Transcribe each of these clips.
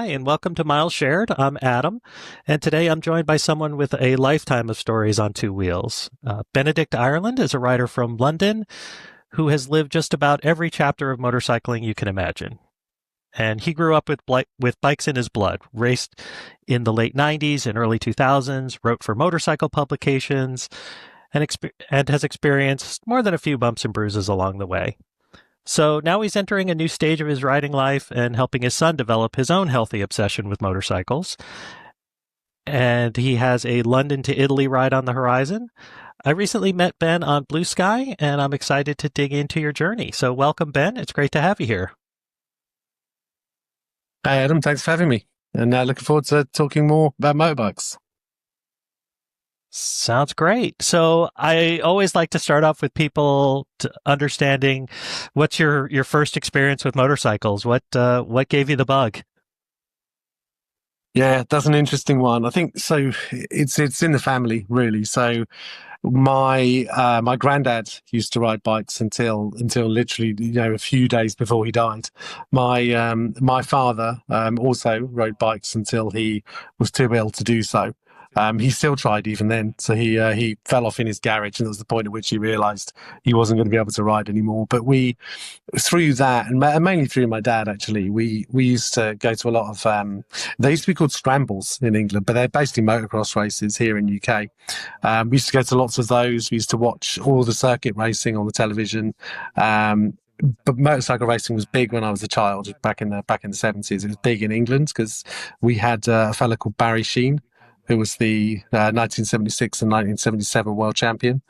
Hi, and welcome to Miles Shared. I'm Adam, and today I'm joined by someone with a lifetime of stories on two wheels. Benedict Ireland is a writer from London who has lived just about every chapter of motorcycling you can imagine. And he grew up with bikes in his blood, raced in the late 90s and early 2000s, wrote for motorcycle publications, and has experienced more than a few bumps and bruises along the way. So now he's entering a new stage of his riding life and helping his son develop his own healthy obsession with motorcycles. And he has a London to Italy ride on the horizon. I recently met Ben on Blue Sky, and I'm excited to dig into your journey. So welcome, Ben. It's great to have you here. Hi, Adam. Thanks for having me. And looking forward to talking more about motorbikes. Sounds great. So I always like to start off with people understanding what's your first experience with motorcycles. What gave you the bug? Yeah, that's an interesting one. I think so. It's in the family, really. So my granddad used to ride bikes until literally a few days before he died. My father also rode bikes until he was too ill to do so. He still tried even then. So he fell off in his garage, and that was the point at which he realised he wasn't going to be able to ride anymore. But through that, and mainly through my dad, actually, we used to go to a lot of. They used to be called scrambles in England, but they're basically motocross races here in UK. We used to go to lots of those. We used to watch all the circuit racing on the television. But motorcycle racing was big when I was a child, back in the 70s. It was big in England because we had a fella called Barry Sheene, who was the 1976 and 1977 world champion.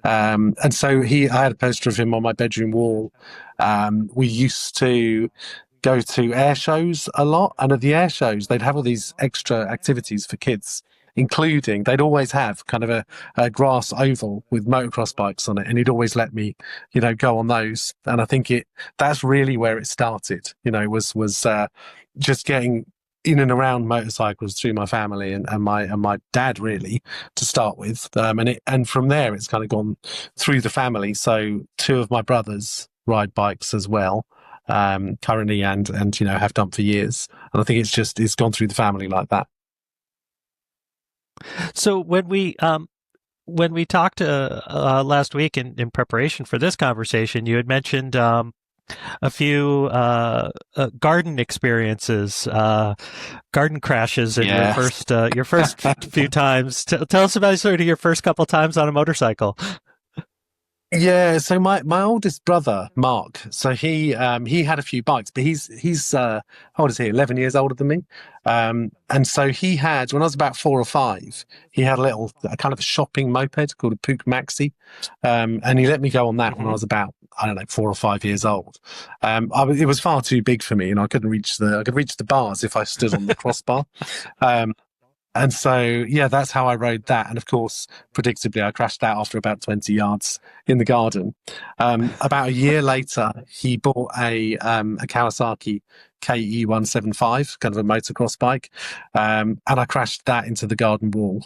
And so I had a poster of him on my bedroom wall. We used to go to air shows a lot. And at the air shows, they'd have all these extra activities for kids, including they'd always have kind of a grass oval with motocross bikes on it. And he'd always let me, go on those. And I think that's really where it started, was just getting in and around motorcycles through my family and my dad, really, to start with, and from there it's kind of gone through the family. So two of my brothers ride bikes as well, currently, and have done for years. And I think it's gone through the family like that. So when we talked last week in preparation for this conversation, you had mentioned a few garden experiences, garden crashes in your first few times. Tell us about sort of your first couple times on a motorcycle. Yeah, so my oldest brother, Mark, so he had a few bikes, but he's how old is he? 11 years older than me. And so he had, when I was about 4 or 5, he had a kind of a shopping moped called a Puch Maxi. And he let me go on that when I was about, I don't know, 4 or 5 years old. It was far too big for me, and I could reach the bars if I stood on the crossbar. And so, yeah, that's how I rode that. And of course, predictably, I crashed that after about 20 yards in the garden. About a year later, he bought a Kawasaki KE175, kind of a motocross bike. And I crashed that into the garden wall.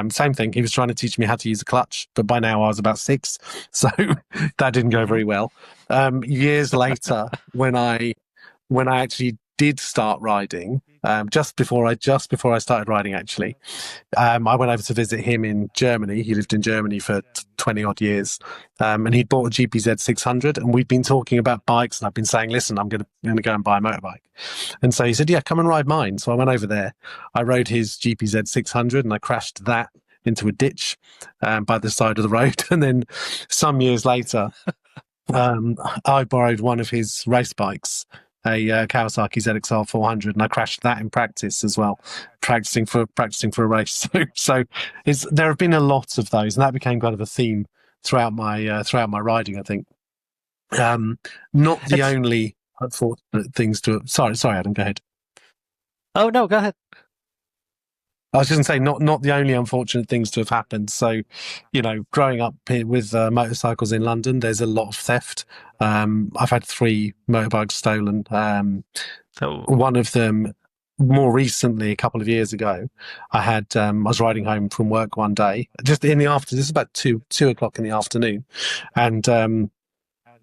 Same thing. He was trying to teach me how to use a clutch, but by now I was about 6. So that didn't go very well. Years later, when I actually did start riding, just before I started riding, actually, I went over to visit him in Germany. He lived in Germany for 20 odd years, and he'd bought a GPZ 600, and we'd been talking about bikes, and I've been saying, listen, I'm going to go and buy a motorbike. And so he said, yeah, come and ride mine. So I went over there. I rode his GPZ 600, and I crashed that into a ditch by the side of the road. And then some years later, I borrowed one of his race bikes, a Kawasaki ZXR 400, and I crashed that in practice as well, practicing for a race. So there have been a lot of those, and that became kind of a theme throughout my riding, I think. Not the only unfortunate things to. Sorry, Adam, go ahead. Oh no, go ahead. I was just going to say, not the only unfortunate things to have happened. So, growing up with motorcycles in London, there's a lot of theft. I've had 3 motorbikes stolen. One of them, more recently, a couple of years ago, I was riding home from work one day, just in the afternoon. This is about 2 o'clock in the afternoon, and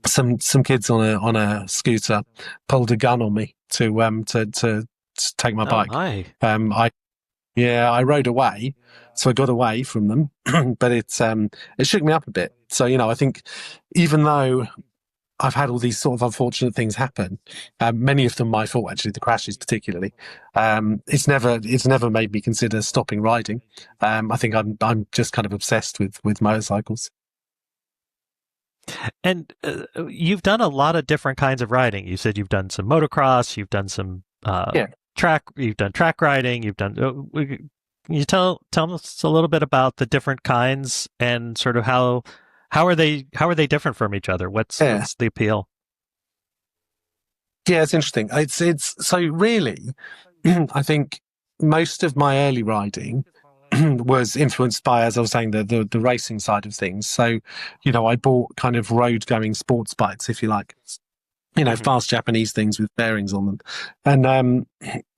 some kids on a scooter pulled a gun on me to to take my Oh bike. my. I rode away, so I got away from them, but it shook me up a bit. So I think even though I've had all these sort of unfortunate things happen, many of them my fault actually, the crashes particularly. It's never made me consider stopping riding. I think I'm just kind of obsessed with motorcycles. And you've done a lot of different kinds of riding. You said you've done some motocross, you've done some Yeah. you've done track riding, you've done. Can you tell us a little bit about the different kinds and sort of how are they different from each other? What's the appeal? Yeah, it's interesting. It's so really, I think most of my early riding was influenced by, as I was saying, the racing side of things. So, I bought kind of road going sports bikes, if you like, fast Japanese things with bearings on them,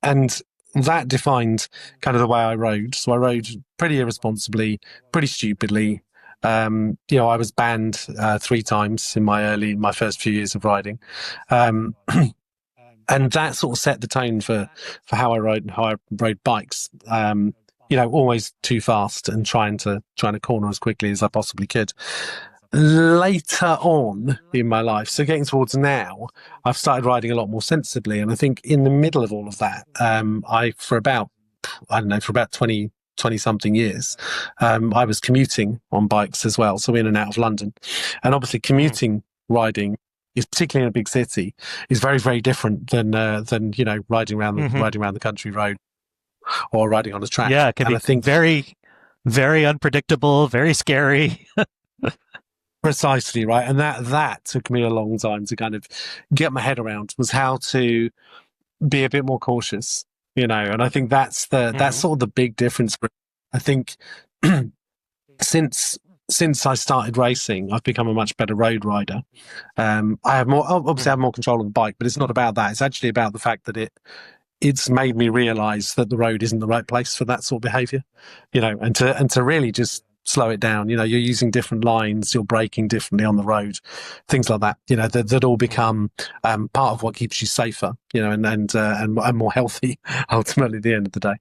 and that defined kind of the way I rode. So I rode pretty irresponsibly, pretty stupidly. I was banned 3 times in my first few years of riding. And that sort of set the tone for how I rode bikes. Always too fast and trying to corner as quickly as I possibly could. Later on in my life, so getting towards now, I've started riding a lot more sensibly. And I think in the middle of all of that, for about 20 something years, I was commuting on bikes as well. So in and out of London, and obviously commuting riding is, particularly in a big city, is very, very different than riding around the country road or riding on a track. Yeah, it can be, I think, very, very unpredictable, very scary. Precisely, right. And that took me a long time to kind of get my head around, was how to be a bit more cautious, and I think that's sort of the big difference. I think since I started racing, I've become a much better road rider. I have more control of the bike, but it's not about that. It's actually about the fact that it's made me realize that the road isn't the right place for that sort of behavior, and to really just slow it down. You're using different lines, you're braking differently on the road, things like that, that all become part of what keeps you safer, and more healthy ultimately at the end of the day.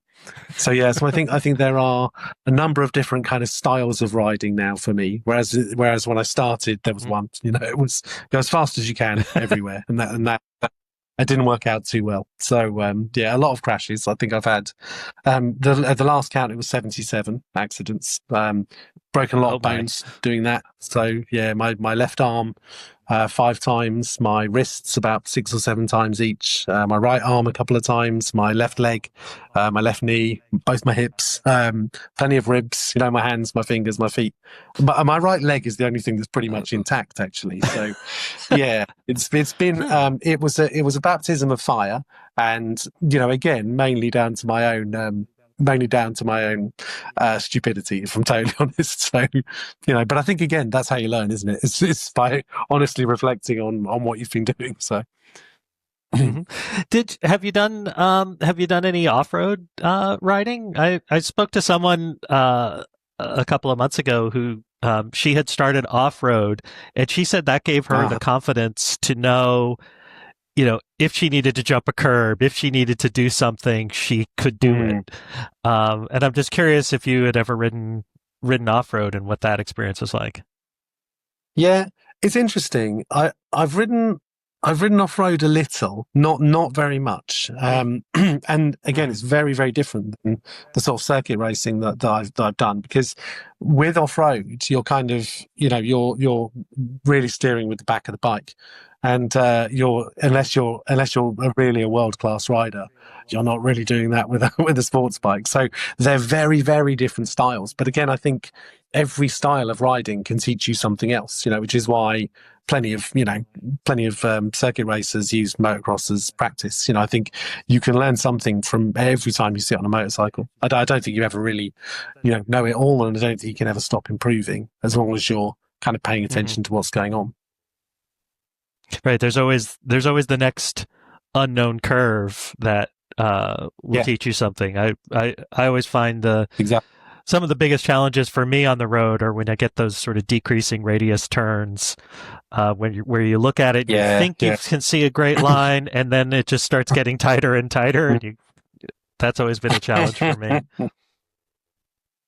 So I think there are a number of different kind of styles of riding now for me, whereas when I started there was one. It was go as fast as you can everywhere, and that it didn't work out too well. So a lot of crashes. I think I've had at the last count it was 77 accidents. Broken a lot of bones doing that. So my left arm 5 times, my wrists about 6 or 7 times each, my right arm a couple of times, my left leg, my left knee, both my hips, plenty of ribs, my hands, my fingers, my feet. But my right leg is the only thing that's pretty much intact, actually. So it's been it was a baptism of fire, and again mainly down to my own stupidity, if I'm totally honest. So, but I think again, that's how you learn, isn't it? It's by honestly reflecting on what you've been doing. So, have you done any off-road riding? I spoke to someone a couple of months ago who she had started off-road, and she said that gave her the confidence to know, if she needed to jump a curb, if she needed to do something, she could do it. And I'm just curious if you had ever ridden off-road and what that experience was like. Yeah, it's interesting. I've ridden off-road a little, not very much. And again, it's very, very different than the sort of circuit racing that I've done, because with off-road, you're kind of, you're really steering with the back of the bike. And unless you're really a world-class rider, you're not really doing that with a sports bike. So they're very, very different styles. But again, I think every style of riding can teach you something else, which is why plenty of circuit racers use motocross as practice. I think you can learn something from every time you sit on a motorcycle. I don't think you ever really, know it all, and I don't think you can ever stop improving as long as you're kind of paying attention to what's going on. Right. There's always the next unknown curve that will teach you something. I always find some of the biggest challenges for me on the road are when I get those sort of decreasing radius turns, where you look at it, you think you can see a great line, and then it just starts getting tighter and tighter, and you That's always been a challenge for me.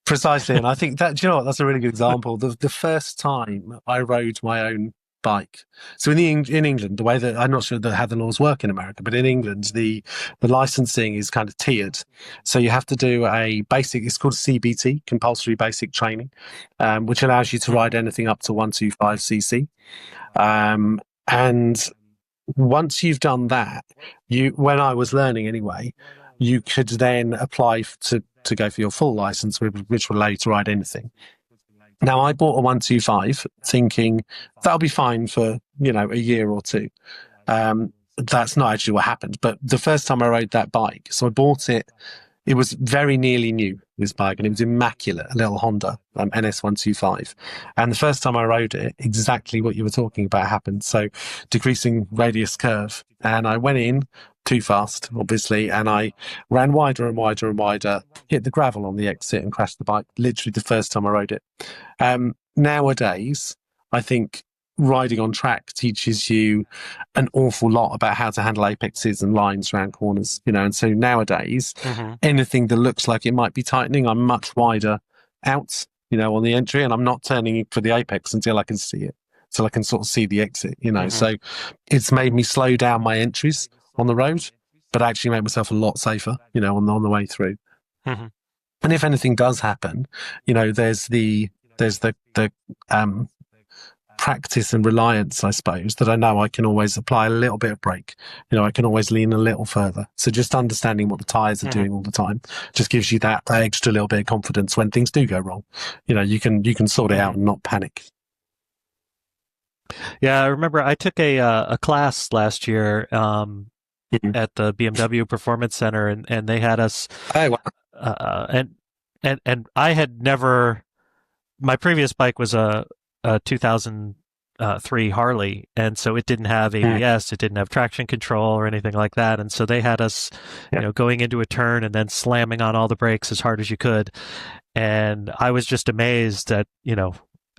Precisely, and I think that, do you know what, that's a really good example. The first time I rode my own bike. So in England, the way that, I'm not sure how the laws work in America, but in England, the licensing is kind of tiered. So you have to do a basic, it's called CBT, compulsory basic training, which allows you to ride anything up to 125cc. And once you've done that, when I was learning anyway, you could then apply to go for your full license, which will allow you to ride anything. Now, I bought a 125 thinking that'll be fine for, a year or two. That's not actually what happened. But the first time I rode that bike, so I bought it, it was very nearly new, this bike, and it was immaculate, a little Honda NS125. And the first time I rode it, exactly what you were talking about happened. So decreasing radius curve. And I went in too fast, obviously, and I ran wider and wider and wider, hit the gravel on the exit and crashed the bike, literally the first time I rode it. Nowadays, I think riding on track teaches you an awful lot about how to handle apexes and lines around corners, and so nowadays, anything that looks like it might be tightening, I'm much wider out, on the entry, and I'm not turning for the apex until I can see it, so I can sort of see the exit, so it's made me slow down my entries on the road, but actually make myself a lot safer, on the way through. And if anything does happen, there's the practice and reliance, I suppose, that I know I can always apply a little bit of brake. I can always lean a little further. So just understanding what the tyres are doing all the time just gives you that extra little bit of confidence when things do go wrong. You can sort it out and not panic. Yeah, I remember I took a class last year at the BMW Performance Center, and they had us. Oh, wow. And I had never. My previous bike was a 2003 Harley, and so it didn't have ABS, it didn't have traction control or anything like that. And so they had us, going into a turn and then slamming on all the brakes as hard as you could. And I was just amazed at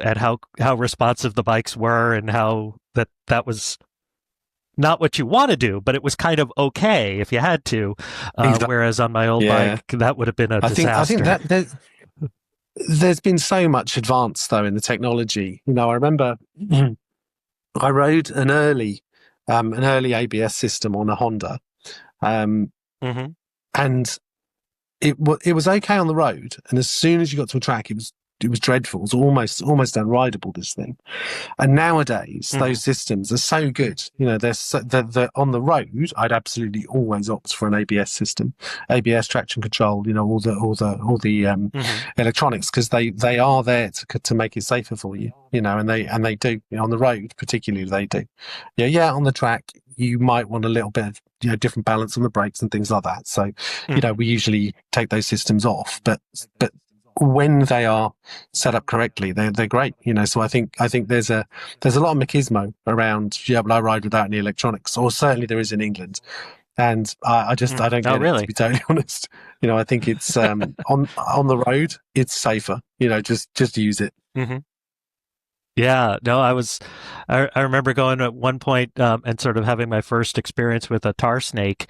at how responsive the bikes were, and how that was not what you want to do, but it was kind of okay if you had to. Exactly. Whereas on my old bike, that would have been a disaster. I think that there's been so much advance though in the technology. I remember I rode an early ABS system on a Honda, and it was okay on the road. And as soon as you got to a track, it was dreadful. It was almost unrideable, this thing. And nowadays, those systems are so good. They're on the road. I'd absolutely always opt for an ABS system, ABS traction control. All the electronics, because they are there to make it safer for you. And they do on the road, particularly they do. On the track, you might want a little bit of different balance on the brakes and things like that. So we usually take those systems off, but when they are set up correctly, they're great, So I think there's a lot of machismo around. But I ride without any electronics, or certainly there is in England, and I don't get it, to be totally honest. I think it's on the road, it's safer. Just use it. Yeah, no, I remember going at one point and sort of having my first experience with a tar snake,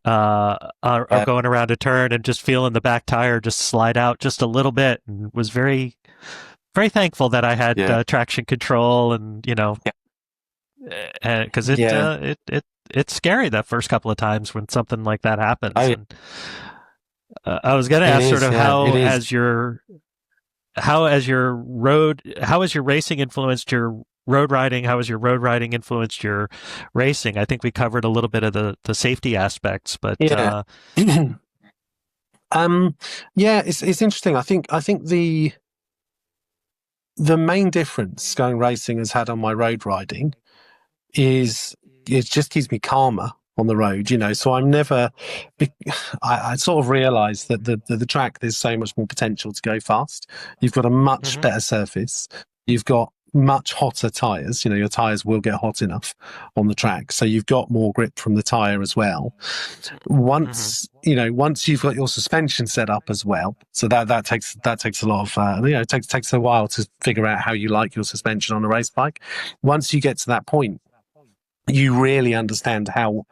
or going around a turn and just feeling the back tire just slide out just a little bit, and was very, very thankful that I had traction control, and because it's scary that first couple of times when something like that happens. And, I was going to ask sort of how has your racing influenced your road riding? How has your road riding influenced your racing? I think we covered a little bit of the safety aspects, but it's interesting. I think the main difference going racing has had on my road riding is it just keeps me calmer on the road, so I'm never, I sort of realised that the track, there's so much more potential to go fast. You've got a much better surface. You've got much hotter tyres. Your tyres will get hot enough on the track. So you've got more grip from the tyre as well. Once you've got your suspension set up as well. So that takes a lot of, it takes a while to figure out how you like your suspension on a race bike. Once you get to that point, you really understand how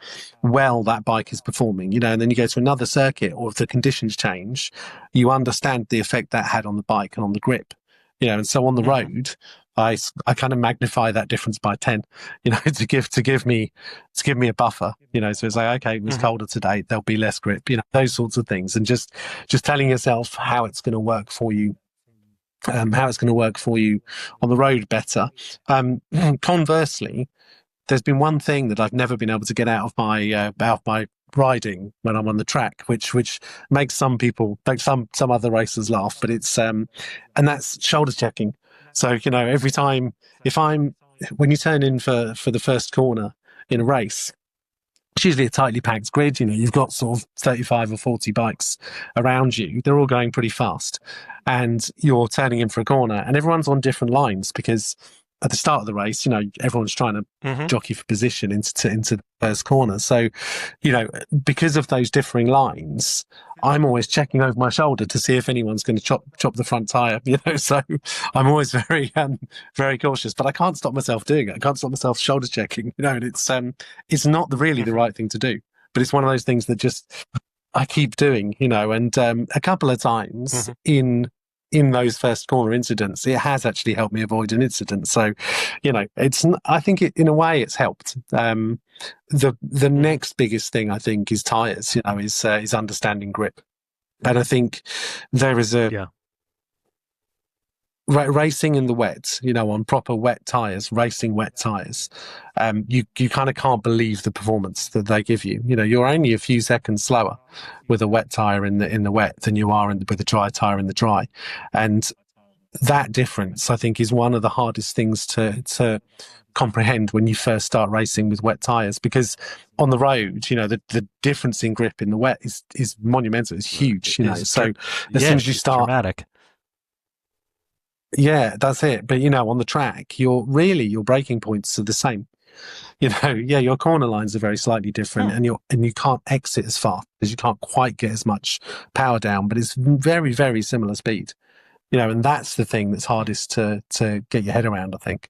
well that bike is performing, and then you go to another circuit, or if the conditions change, you understand the effect that had on the bike and on the grip, and so on the road, I kind of magnify that difference by 10, to give me a buffer, so it's like, okay, it was colder today, there'll be less grip, those sorts of things, and just telling yourself how it's going to work for you. How it's going to work for you on the road better. Conversely, there's been one thing that I've never been able to get out of my riding when I'm on the track, which makes some people, like some other racers, laugh. But it's and that's shoulder checking. So every time when you turn in for the first corner in a race, it's usually a tightly packed grid. You've got sort of 35 or 40 bikes around you. They're all going pretty fast, and you're turning in for a corner, and everyone's on different lines because at the start of the race, everyone's trying to jockey for position into the first corner. So, because of those differing lines, I'm always checking over my shoulder to see if anyone's going to chop the front tire. So I'm always very very cautious. But I can't stop myself doing it. I can't stop myself shoulder checking. And it's not really the right thing to do. But it's one of those things that just I keep doing. And a couple of times in those first corner incidents, it has actually helped me avoid an incident. So, I think in a way it's helped. The next biggest thing I think is tires, is understanding grip. And I think there is racing in the wet, on proper wet tires, racing wet tires, you kind of can't believe the performance that they give you. You're only a few seconds slower with a wet tire in the wet than you are with a dry tire in the dry, and that difference, I think, is one of the hardest things to comprehend when you first start racing with wet tires, because on the road, the difference in grip in the wet is monumental. It's huge, so as soon as you start. Dramatic. Yeah, that's it. But on the track, your braking points are the same. Your corner lines are very slightly different, and you can't exit as fast because you can't quite get as much power down, but it's very, very similar speed. And that's the thing that's hardest to get your head around, I think.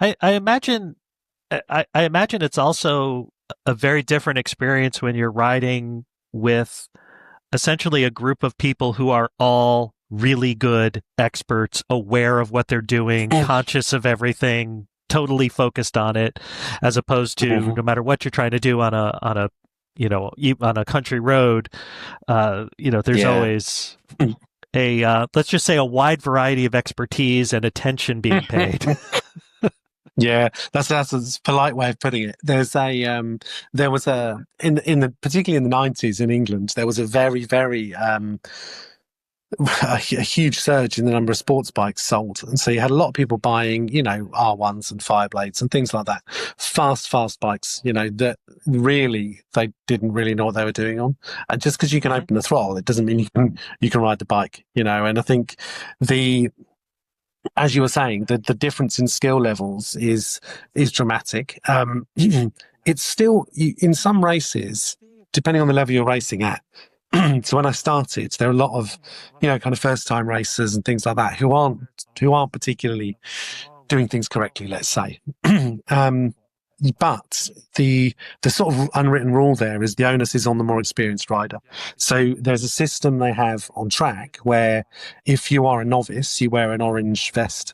I imagine it's also a very different experience when you're riding with essentially a group of people who are all really good experts, aware of what they're doing, conscious of everything, totally focused on it, as opposed to no matter what you're trying to do on a on a country road, there's always let's just say a wide variety of expertise and attention being paid. Yeah, that's a polite way of putting it. There was particularly in the 90s in England, there was a very, very a huge surge in the number of sports bikes sold, and so you had a lot of people buying, R1s and Fireblades and things like that, fast bikes, that really they didn't really know what they were doing on. And just because you can open the throttle, it doesn't mean you can ride the bike, And I think as you were saying, the difference in skill levels is dramatic. It's still in some races, depending on the level you're racing at. So when I started, there were a lot of, kind of first-time racers and things like that who aren't particularly doing things correctly, let's say. But the sort of unwritten rule there is the onus is on the more experienced rider. So there's a system they have on track where if you are a novice, you wear an orange vest,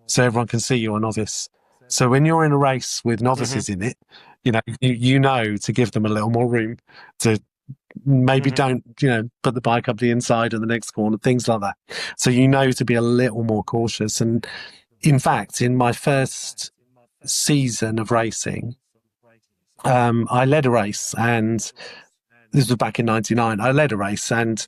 so everyone can see you're a novice. So when you're in a race with novices in it, you know to give them a little more room to. Maybe don't, put the bike up the inside of the next corner, things like that. So to be a little more cautious. And in fact, in my first season of racing, I led a race, and this was back in 99. I led a race, and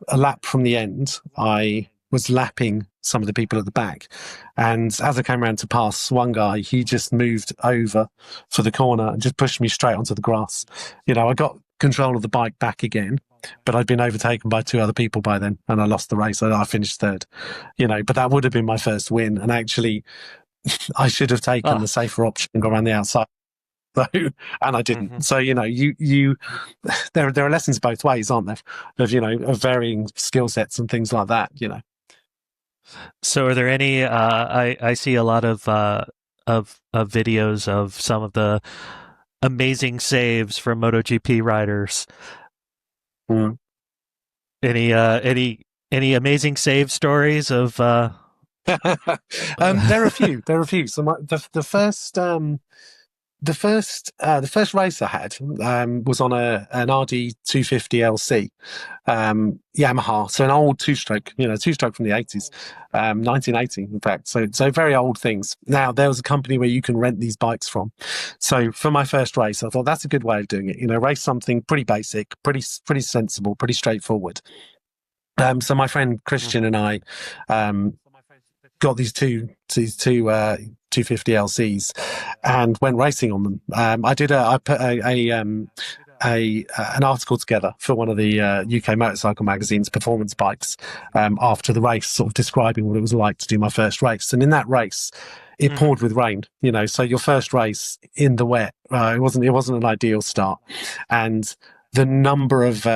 a lap from the end, I was lapping some of the people at the back. And as I came around to pass one guy, he just moved over for the corner and just pushed me straight onto the grass. I got control of the bike back again, but I'd been overtaken by two other people by then, and I lost the race. I finished third, but that would have been my first win. And actually, I should have taken the safer option and gone around the outside. And I didn't. So, there are lessons both ways, aren't there? Of varying skill sets and things like that, So are there any, I see a lot of of videos of some of the amazing saves from MotoGP riders. Mm. Any any amazing save stories of? There are a few. There are a few. So the first race I had was on an RD 250 LC Yamaha, so an old two-stroke from the 80s, 1980 in fact. So very old things. Now there was a company where you can rent these bikes from. So for my first race, I thought that's a good way of doing it. Race something pretty basic, pretty sensible, pretty straightforward. So my friend Christian and I got these two 250 LCs and went racing on them. I put an article together for one of the UK motorcycle magazine's performance bikes after the race, sort of describing what it was like to do my first race. And in that race, it poured with rain. So your first race in the wet, it wasn't an ideal start, and the number of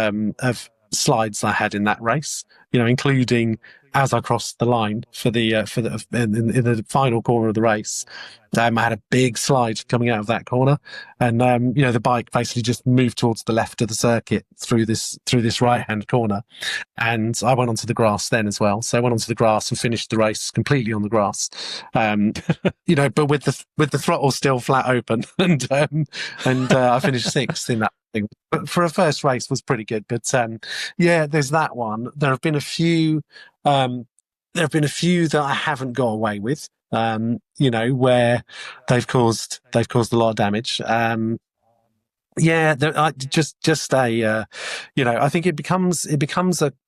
slides I had in that race, including as I crossed the line in the final corner of the race, I had a big slide coming out of that corner, and the bike basically just moved towards the left of the circuit through this right hand corner, and I went onto the grass then as well. So I went onto the grass and finished the race completely on the grass, but with the throttle still flat open, and I finished sixth in that thing. But for a first race was pretty good. But there's that one. There have been a few. That I haven't got away with, where they've caused a lot of damage. I think it becomes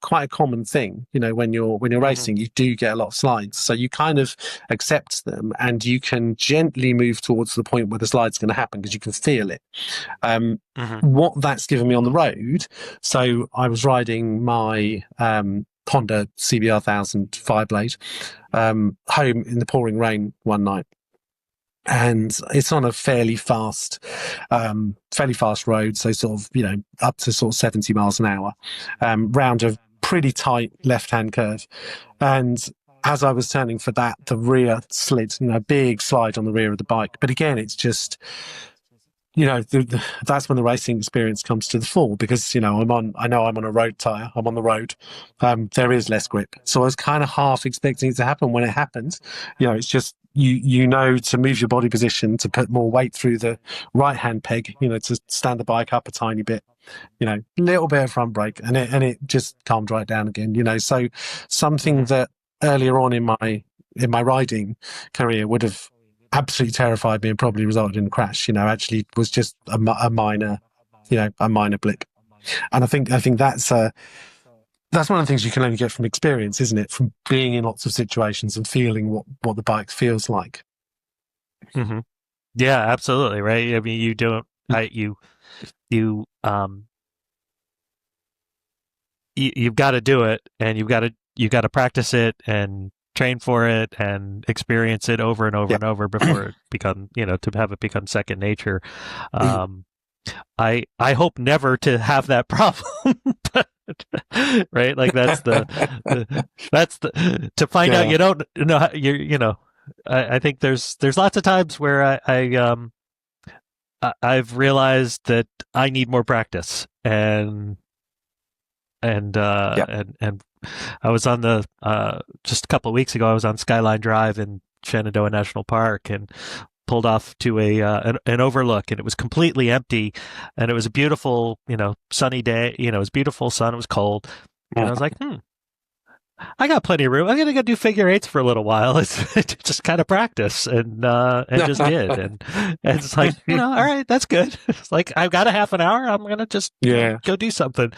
quite a common thing. When you're racing, you do get a lot of slides, so you kind of accept them, and you can gently move towards the point where the slide's going to happen because you can feel it. What that's given me on the road. So I was riding my Honda CBR 1000 Fireblade home in the pouring rain one night, and it's on a fairly fast road, so sort of up to sort of 70 miles an hour, round a pretty tight left-hand curve. And as I was turning for that, the rear slid, big slide on the rear of the bike. But again, it's just that's when the racing experience comes to the fore, because I'm on a road tire, I'm on the road, there is less grip, so I was kind of half expecting it to happen. When it happens, it's just to move your body position, to put more weight through the right hand peg, to stand the bike up a tiny bit, little bit of front brake, and it just calmed right down again. So something that earlier on in my riding career would have absolutely terrified me and probably resulted in a crash, actually was just a minor blip. And I think that's one of the things you can only get from experience, isn't it? From being in lots of situations and feeling what the bike feels like. Mm-hmm. Yeah, absolutely. Right. I mean, you don't, you've got to do it, and you've got to practice it and train for it and experience it over and over and over before it to have it become second nature. I hope never to have that problem, but, right? Like that's to find out you don't know how I think there's lots of times where I've realized that I need more practice, and I was on just a couple of weeks ago, I was on Skyline Drive in Shenandoah National Park and pulled off to an overlook, and it was completely empty, and it was a beautiful, sunny day. It was beautiful sun. It was cold, and I was like, I got plenty of room. I'm gonna go do figure eights for a little while. It's just kind of practice, and just did, and it's like, all right, that's good. It's like, I've got a half an hour. I'm gonna just go do something,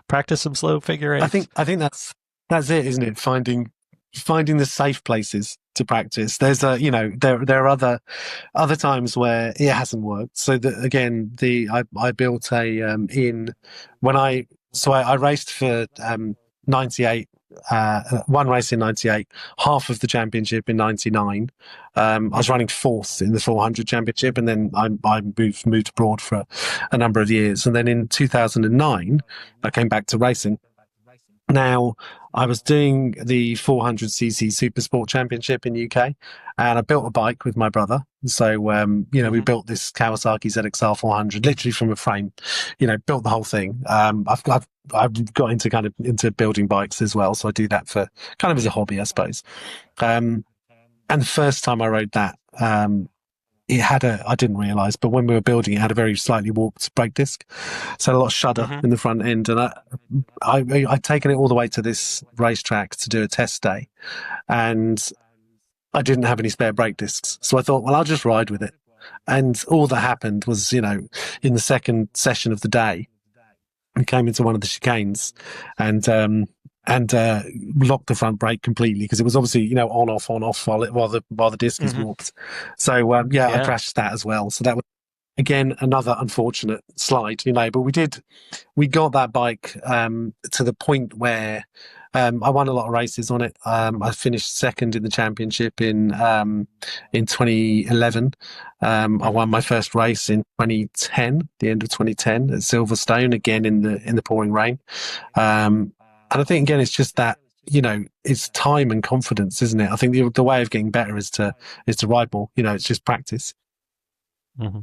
practice some slow figure eights. I think that's it, isn't it? Finding the safe places to practice. There's there are other times where it hasn't worked. So I built I raced for 98. One race in 98, half of the championship in 99. I was running fourth in the 400 championship, and then I moved abroad for a number of years. And then in 2009, I came back to racing. Now, I was doing the 400cc Super Sport Championship in UK, and I built a bike with my brother. So, we Hmm. built this Kawasaki ZXR 400 literally from a frame. Built the whole thing. I've got into kind of into building bikes as well, so I do that for kind of as a hobby, I suppose. Um, and the first time I rode that, it had I didn't realize, but when we were building it, had a very slightly warped brake disc. So a lot of shudder Hmm. in the front end. And I'd taken it all the way to this racetrack to do a test day. And I didn't have any spare brake discs. So I thought, well, I'll just ride with it. And all that happened was, in the second session of the day, we came into one of the chicanes and, locked the front brake completely because it was obviously, on off while the disc is Hmm. warped. So, I Yeah. crashed that as well. So that was, again, another unfortunate slide, but we got that bike to the point where I won a lot of races on it. I finished second in the championship in 2011. I Hmm. won my first race in 2010, the end of 2010 at Silverstone, again in the pouring rain. And I think again, it's just that it's time and confidence, isn't it? I think the way of getting better is to ride more. It's just practice. Hmm.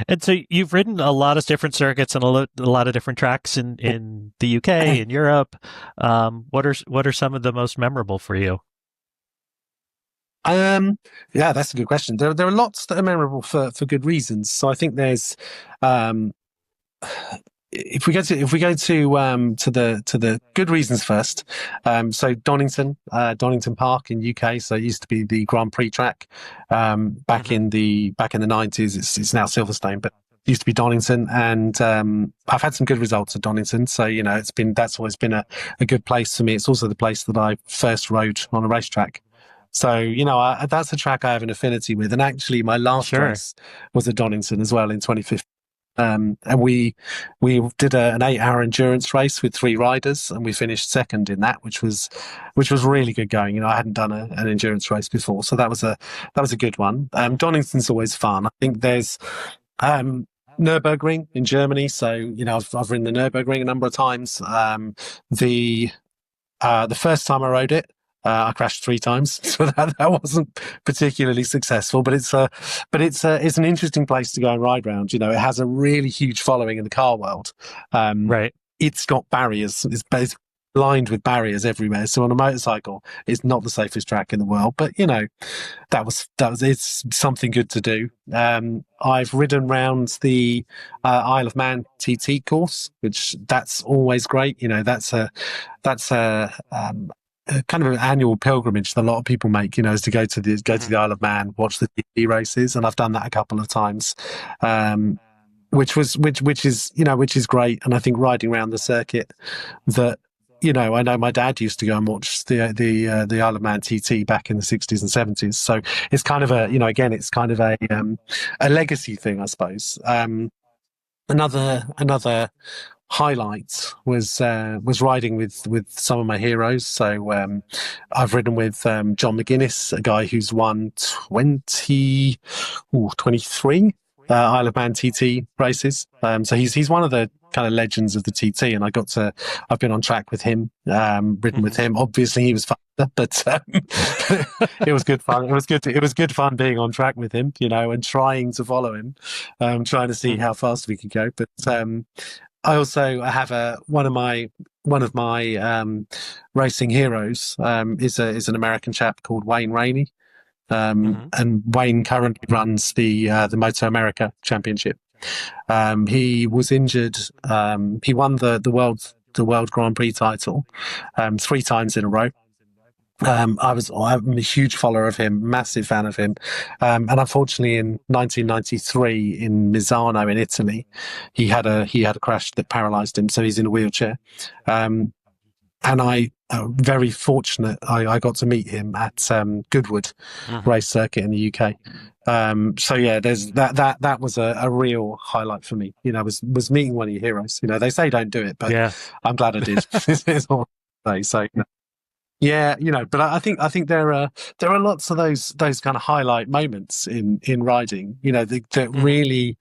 And so you've ridden a lot of different circuits and a lot of different tracks in the UK, in Europe. What are some of the most memorable for you? Um, yeah, that's a good question. There are lots that are memorable for good reasons. So I think there's, um, if we go to the good reasons first. So Donington Park in UK. So it used to be the Grand Prix track. Back Hmm. in the 90s, it's now Silverstone, but it used to be Donington, and I've had some good results at Donington. So that's always been a good place for me. It's also the place that I first rode on a racetrack. So, that's a track I have an affinity with. And actually, my last Sure. race was at Donington as well in 2015. And we did an 8 hour endurance race with three riders, and we finished second in that, which was really good going. I hadn't done an endurance race before, so that was a good one. Donington's always fun. I think there's um, Nürburgring in Germany, so I've ridden the Nürburgring a number of times. The the first time I rode it, I crashed 3 times, so that wasn't particularly successful. But it's an interesting place to go and ride around. It has a really huge following in the car world. Um, Right. it's got barriers. It's basically lined with barriers everywhere. So on a motorcycle, it's not the safest track in the world. But that was it's something good to do. I've ridden round the Isle of Man TT course, which that's always great. That's a kind of an annual pilgrimage that a lot of people make. Is to go to the Hmm. Isle of Man, watch the TT races, and I've done that a couple of times. Um, which is great, and I think riding around the circuit that I know my dad used to go and watch the Isle of Man TT back in the 60s and 70s. So it's kind of Hmm. again, it's kind of a legacy thing, I suppose. Another highlight was riding with some of my heroes. So I've ridden with John McGuinness, a guy who's won 23 Isle of Man TT races. So he's one of the kind of legends of the TT, and I've been on track with him, ridden with Hmm. him. Obviously, he was faster, but it was good fun. It was good fun being on track with him, and trying to follow him, trying to see Hmm. how fast we could go. But I have one of my racing heroes is an American chap called Wayne Rainey, Hmm. and Wayne currently runs the Moto America Championship. He was injured. He won the world Grand Prix title 3 times in a row. I'm a huge follower of him, massive fan of him. And unfortunately in 1993 in Misano in Italy, he had a crash that paralyzed him, so he's in a wheelchair. Um, and I very fortunate I got to meet him at Goodwood Hmm. race circuit in the UK. So yeah, there's that was a real highlight for me. Was meeting one of your heroes. They say don't do it, but Yeah. I'm glad I did. Is all I say. So yeah, but I think there are lots of those kind of highlight moments in riding. That Hmm. really,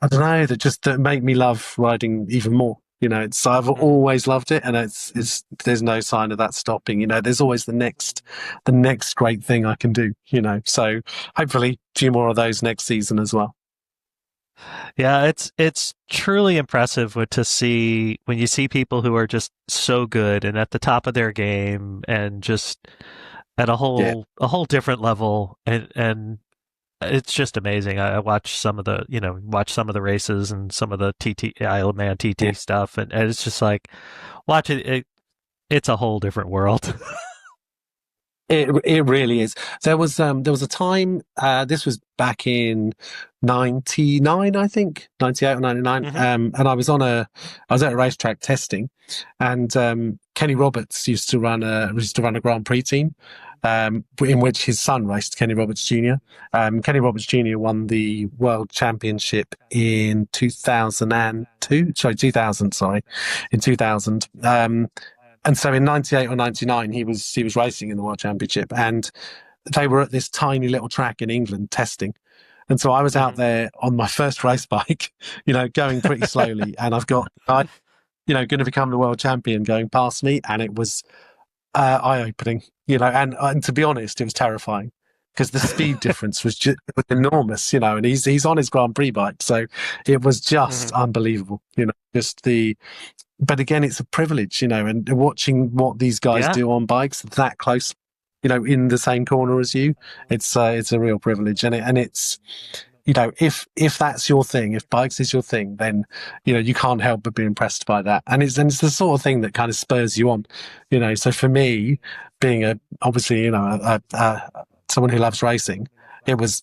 I don't know, that make me love riding even more. So I've Mhm. always loved it, and it's there's no sign of that stopping. There's always the next great thing I can do. So hopefully a few more of those next season as well. Yeah, it's truly impressive to see when you see people who are just so good and at the top of their game and just at Yeah, a whole different level, and it's just amazing. I watch some of the watch some of the races and some of the TT Isle of Man yeah. TT stuff, and it's just like watch it's a whole different world. It really is. There was a time, this was back in '99, I think, '98 or '99, Hmm. and I was at a racetrack testing, and Kenny Roberts used to run a Grand Prix team, in which his son raced, Kenny Roberts Jr. Kenny Roberts Jr. won the World Championship in 2002, sorry, 2000, sorry, in 2000. And so in '98 or '99, he was racing in the World Championship, and they were at this tiny little track in England testing. And so I was out Hmm. there on my first race bike, going pretty slowly, and I've got I, going to become the world champion going past me, and it was eye-opening, and to be honest, it was terrifying because the speed difference was enormous, and he's on his Grand Prix bike, so it was just Hmm. unbelievable, just the but again, it's a privilege, and watching what these guys Yeah. do on bikes that close, in the same corner as you, it's a real privilege, and it's, if that's your thing, if bikes is your thing, then you can't help but be impressed by that, and it's the sort of thing that kind of spurs you on, So for me, being obviously someone who loves racing, it was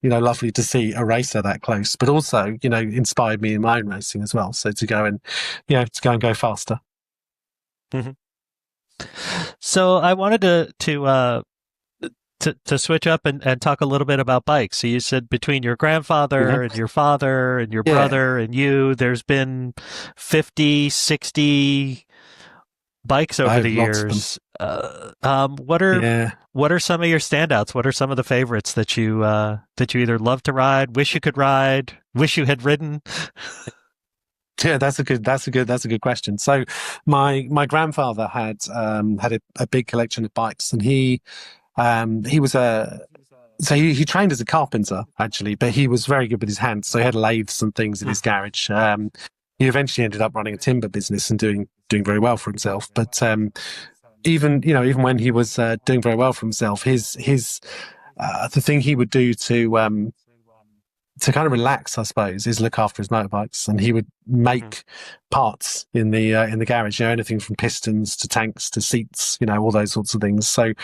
lovely to see a racer that close, but also, inspired me in my own racing as well. So to go and go faster. Hmm. So I wanted to switch up and talk a little bit about bikes. So you said between your Yeah, grandfather and your father and your yeah. brother and you, there's been 50, 60 bikes over Oh, the lots of them. years. Yeah, What are some of your standouts? What are some of the favorites that you either love to ride, wish you could ride, wish you had ridden? yeah. That's a good question. So, my grandfather had a big collection of bikes, and he was a so he trained as a carpenter actually, but he was very good with his hands. So he had lathes and things in his garage. He eventually ended up running a timber business and doing very well for himself. But even when he was doing very well for himself, his the thing he would do to kind of relax, I suppose, is look after his motorbikes, and he would Hmm. make parts in the garage. Anything from pistons to tanks to seats, all those sorts of things. So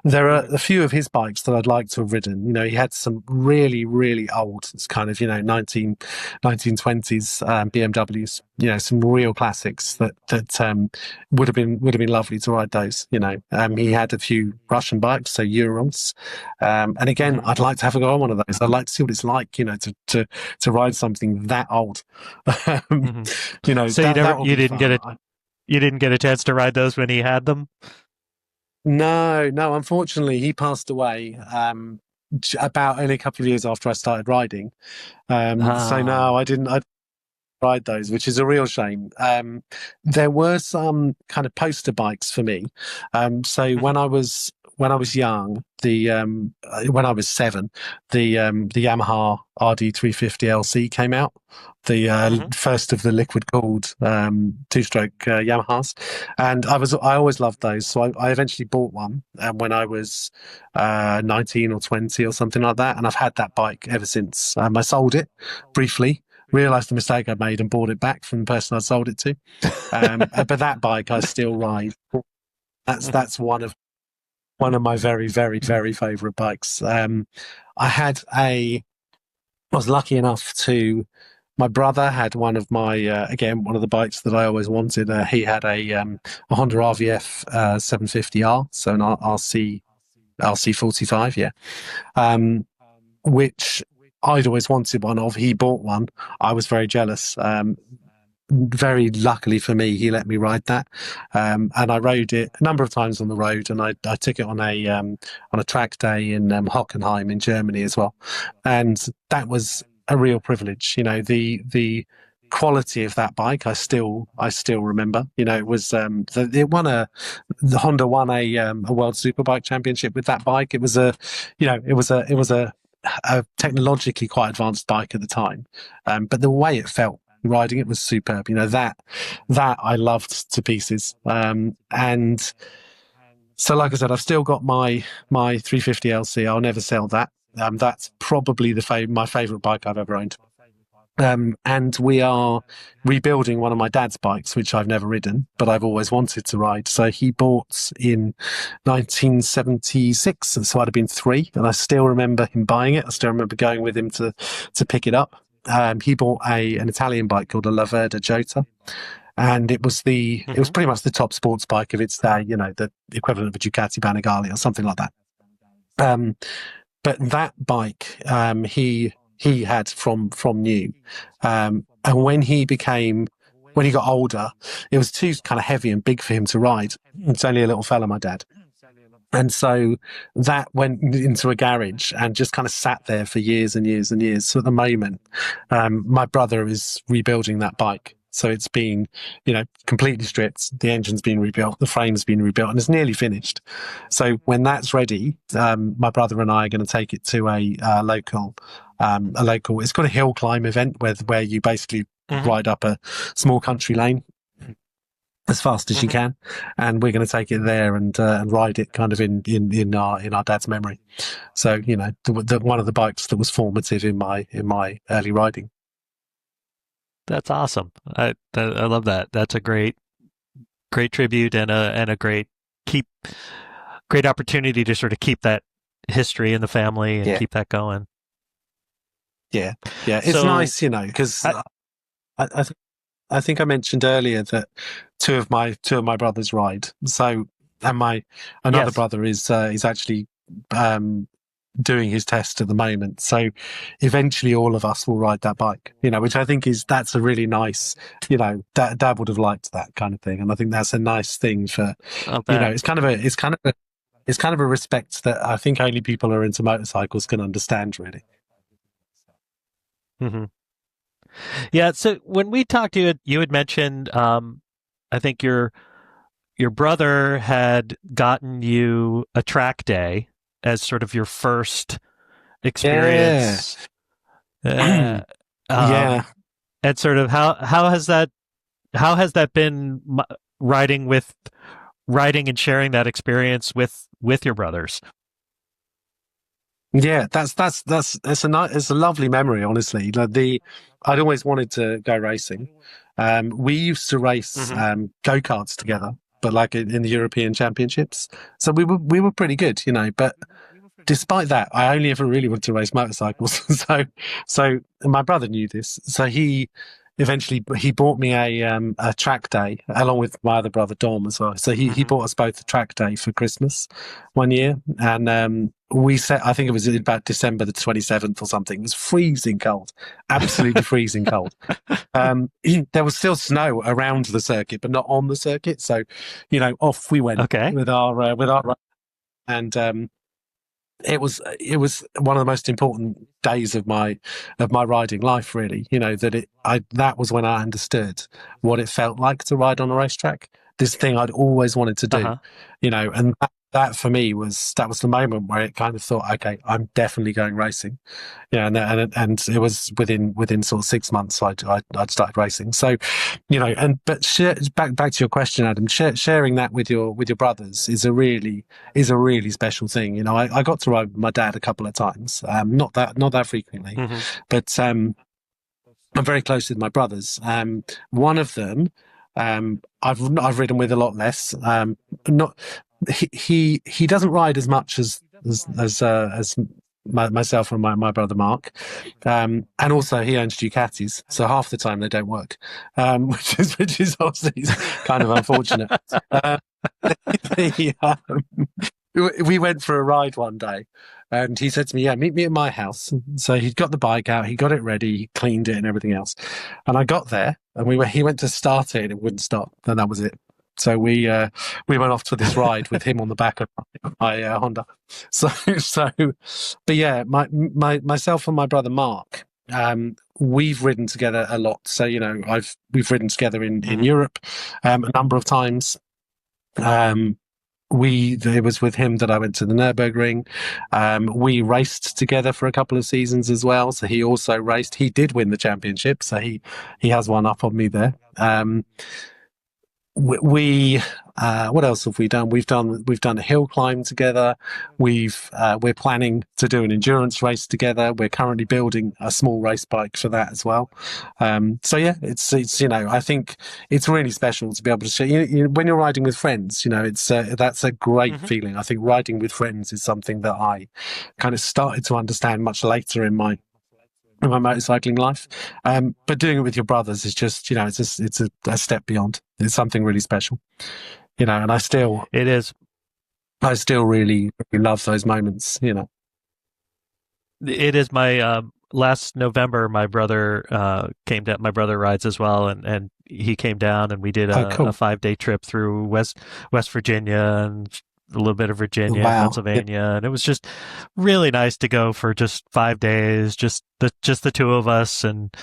there are Hmm. a few of his bikes that I'd like to have ridden. He had some really, really old, it's kind of 1920s BMWs. Some real classics that would have been lovely to ride those. He had a few Russian bikes, so Urals, and again, Hmm. I'd like to have a go on one of those. I'd like to see what it's like, to ride something that old. um, Hmm. So that would be fun. you didn't get a chance to ride those when he had them? No, no. Unfortunately, he passed away about only a couple of years after I started riding. So no, Ah. I didn't. I didn't ride those, which is a real shame. There were some kind of poster bikes for me. So Hmm. when I was young, when I was 7, the Yamaha RD 350 LC came out, the Hmm. first of the liquid cooled two-stroke Yamahas, and I always loved those. So I eventually bought one when I was 19 or 20 or something like that, and I've had that bike ever since. I sold it briefly, realized the mistake I made, and bought it back from the person I sold it to. But that bike I still ride. That's one of my very, very, very favorite bikes. I was lucky enough to. My brother had one of my again one of the bikes that I always wanted. He had a Honda RVF 750R, so an RC 45, yeah, um, which I'd always wanted one of. He bought one. I was very jealous. Very luckily for me, he let me ride that, and I rode it a number of times on the road, and I took it on a track day in Hockenheim in Germany as well, and that was a real privilege. The quality of that bike, I still remember. You know, it was the Honda won a World Superbike Championship with that bike. It was a technologically quite advanced bike at the time, but the way it felt riding it was superb. You know, that I loved to pieces. And so, like I said, I've still got my 350 LC. I'll never sell that. That's probably my favourite bike I've ever owned. And we are rebuilding one of my dad's bikes, which I've never ridden, but I've always wanted to ride. So he bought in 1976, so I'd have been 3, and I still remember him buying it. I still remember going with him to pick it up. He bought an Italian bike called a La Verda Jota, and it was pretty much the top sports bike of its day. You know, the equivalent of a Ducati Panigale or something like that. But that bike, he had from new, and when he got older, it was too kind of heavy and big for him to ride. It's only a little fella, my dad. And so that went into a garage and just kind of sat there for years and years and years. So at the moment, my brother is rebuilding that bike. So it's been, you know, completely stripped. The engine's been rebuilt, the frame's been rebuilt, and it's nearly finished. So when that's ready, my brother and I are going to take it to a local. It's got a hill climb event where you basically ride up a small country lane as fast as you can, and we're going to take it there and ride it kind of in our dad's memory. So, you know, the one of the bikes that was formative in my early riding. That's awesome. I love that. That's a great tribute and a great opportunity to sort of keep that history in the family and keep that going. Yeah. It's nice, you know, because I think I mentioned earlier that two of my brothers ride. So, and another brother is actually doing his test at the moment. So eventually all of us will ride that bike, you know, which I think that's a really nice, you know, Dad would have liked that kind of thing. And I think that's a nice thing for, you know, it's kind of a respect that I think only people who are into motorcycles can understand, really. Mm-hmm. Yeah. So when we talked to you, you had mentioned, I think your brother had gotten you a track day as sort of your first experience. Yeah. And sort of how has that been riding and sharing that experience with your brothers? Yeah, it's a lovely memory, honestly. I'd always wanted to go racing. We used to race go-karts together, but like in the European Championships. So we were pretty good, you know, but despite that, I only ever really wanted to race motorcycles. So my brother knew this. So he bought me a track day along with my other brother Dom as well. So he bought us both a track day for Christmas one year, and I think it was about December the 27th or something. It was freezing cold, absolutely freezing cold. There was still snow around the circuit, but not on the circuit. So, you know, off we went with our and it was one of the most important days of my riding life, really. You know, that was when I understood what it felt like to ride on a racetrack. This thing I'd always wanted to do, you know, and that for me was the moment where it kind of thought, okay, I'm definitely going racing. Yeah, and it was within sort of 6 months I'd started racing. So, you know, but back to your question, Adam, sharing that with your brothers is a really special thing. You know, I got to ride with my dad a couple of times, not that frequently, but I'm very close with my brothers. One of them, I've ridden with a lot less. He doesn't ride as much as myself and my brother Mark, and also he owns Ducatis, so half the time they don't work, which is obviously kind of unfortunate. We went for a ride one day, and he said to me, "Yeah, meet me at my house." So he'd got the bike out, he got it ready, he cleaned it and everything else. And I got there, and he went to start it, and it wouldn't stop. And that was it. So we went off to this ride with him on the back of my Honda. But yeah, myself and my brother Mark, we've ridden together a lot. So, we've ridden together in Hmm. Europe a number of times. Um, it was with him that I went to the Nürburgring. We raced together for a couple of seasons as well. So he also raced. He did win the championship, so he has one up on me there. We what else have we done? We've done a hill climb together. We're planning to do an endurance race together. We're currently building a small race bike for that as well. So yeah, it's I think it's really special to be able to share. When you're riding with friends, that's a great Hmm. feeling. I think riding with friends is something that I kind of started to understand much later in my motorcycling life. But doing it with your brothers is just, it's a step beyond. It's something really special, and It is. I still really, really love those moments. It is my last November. My brother came down. My brother rides as well, and he came down, and we did Oh, a cool. 5 day trip through West Virginia and a little bit of Virginia and Wow. Yeah. Pennsylvania, and it was just really nice to go for just 5 days, just the two of us, and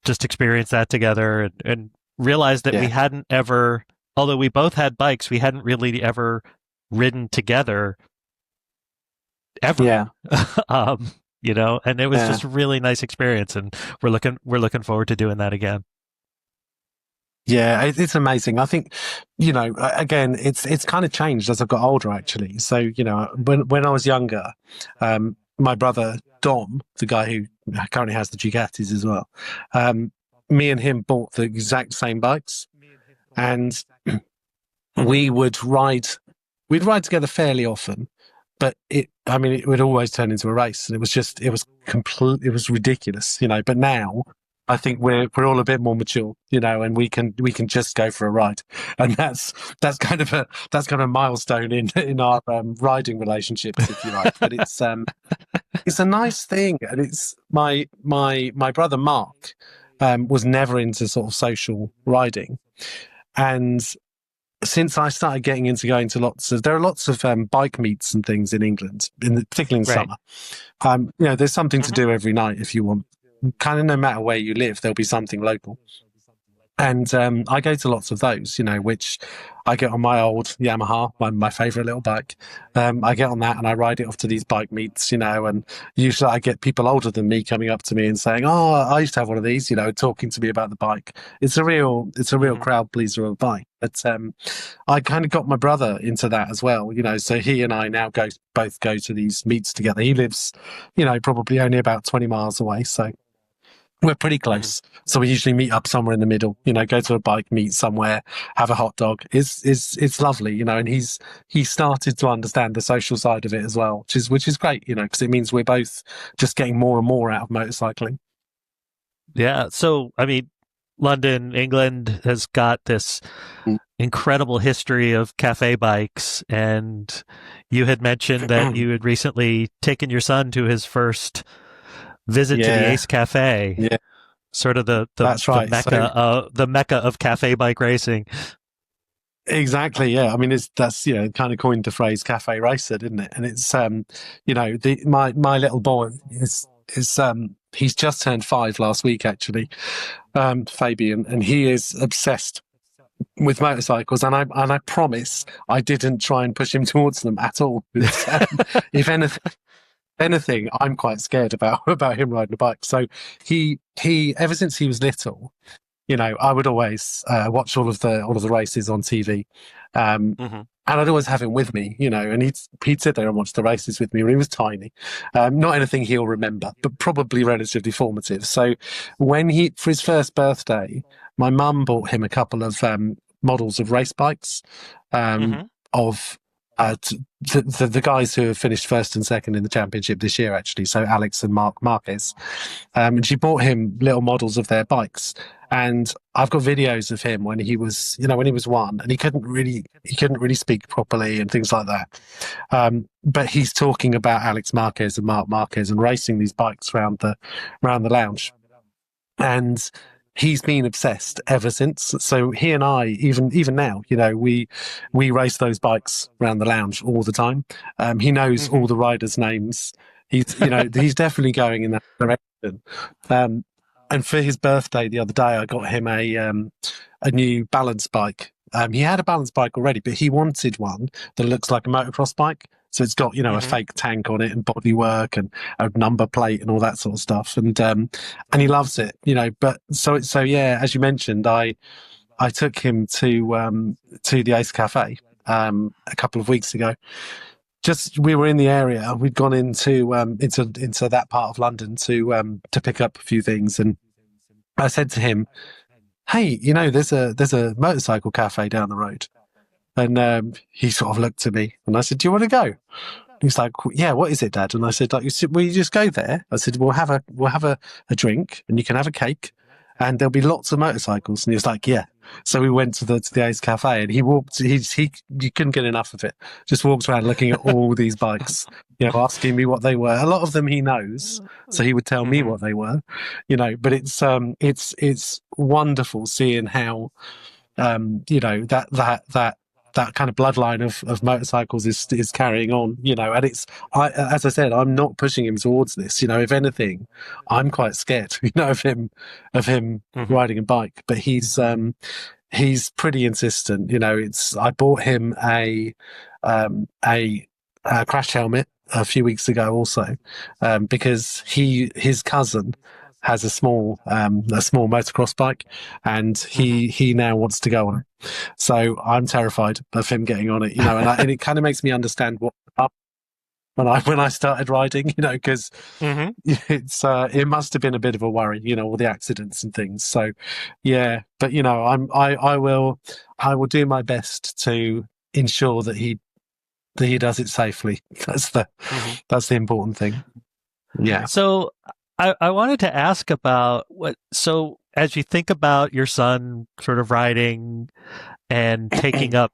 just experience that together, and realize that we Yeah. hadn't ever, although we both had bikes, we hadn't really ever ridden together ever. Yeah. And it was Yeah. just a really nice experience, and we're looking forward to doing that again. Yeah. It's amazing. I think, again, it's kind of changed as I've got older, actually. So, when I was younger, my brother, Dom, the guy who currently has the Ducatis as well, um, me and him bought the exact same bikes. And Hmm. we would ride we'd ride together fairly often, but it would always turn into a race, and it was ridiculous. But now I think we're all a bit more mature, and we can just go for a ride. And that's kind of a milestone in our riding relationships, if you like. But it's a nice thing. And it's my brother Mark was never into sort of social riding. And since I started getting into going to there are lots of bike meets and things in England, particularly in Right. summer. There's something to Hmm. do every night if you want. Kind of no matter where you live, there'll be something local. And I go to lots of those, which I get on my old Yamaha, my favourite little bike. I get on that and I ride it off to these bike meets, and usually I get people older than me coming up to me and saying, "Oh, I used to have one of these," talking to me about the bike. It's a real Hmm. crowd pleaser of a bike. But I kind of got my brother into that as well, so he and I now both go to these meets together. He lives, probably only about 20 miles away, so we're pretty Hmm. close. So we usually meet up somewhere in the middle, go to a bike meet somewhere, have a hot dog. It's lovely, and he started to understand the social side of it as well, which is great, because it means we're both just getting more and more out of motorcycling. Yeah. So, I mean, London, England has got this Mm. incredible history of cafe bikes, and you had mentioned that you had recently taken your son to his first visit to the Yeah, Ace Café, yeah, sort of the the that's the right. So mecca of cafe bike racing. exactly, yeah. I mean, that's kind of coined the phrase "cafe racer," didn't it? And it's my little boy is he's just turned 5 last week, actually, Fabian, and he is obsessed with motorcycles, and I promise I didn't try and push him towards them at all. If anything, I'm quite scared about him riding a bike. So he ever since he was little, I would always watch all of the races on TV, um, Hmm. and I'd always have him with me, and he'd sit there and watch the races with me when he was tiny. Not anything he'll remember, but probably relatively formative. So when for his first birthday, my mum bought him a couple of models of race bikes, Hmm. of the guys who have finished first and second in the championship this year, actually. So Alex and Mark Marquez. And she bought him little models of their bikes. And I've got videos of him when he was 1, and he couldn't really speak properly and things like that. But he's talking about Alex Marquez and Mark Marquez and racing these bikes around the lounge. And he's been obsessed ever since. So he and I, even now, we race those bikes around the lounge all the time. He knows Hmm. all the riders' names. He's definitely going in that direction. Um, and for his birthday the other day, I got him a new balance bike. He had a balance bike already, but he wanted one that looks like a motocross bike. So it's got, a Mm-hmm. fake tank on it and bodywork and a number plate and all that sort of stuff. And he loves it, but so yeah, as you mentioned, I took him to the Ace Café, a couple of weeks ago. Just we were in the area. We'd gone into that part of London to pick up a few things, and I said to him, "Hey, there's a motorcycle cafe down the road." And he sort of looked at me, and I said, "Do you want to go?" He's like, "Yeah, what is it, Dad?" And I said, "Like, will you just go there?" I said, "We'll have a drink, and you can have a cake, and there'll be lots of motorcycles." And he was like, "Yeah." So we went to the Ace Cafe, and he walked. You couldn't get enough of it. Just walked around looking at all these bikes, asking me what they were. A lot of them he knows, so he would tell me Mm-hmm. what they were, But it's wonderful seeing how that kind of bloodline of motorcycles is carrying on, and as I said, I'm not pushing him towards this. If anything, I'm quite scared, of him Mm-hmm. riding a bike, but he's pretty insistent. I bought him a crash helmet a few weeks ago also, because his cousin has a small motocross bike, and Mm-hmm. he now wants to go on it. So I'm terrified of him getting on it, and it kind of makes me understand what when I started riding, because Mm-hmm. it must have been a bit of a worry, all the accidents and things. So yeah, but I will do my best to ensure that he does it safely. Mm-hmm. That's the important thing. Yeah. So I wanted to ask about so as you think about your son sort of riding and taking up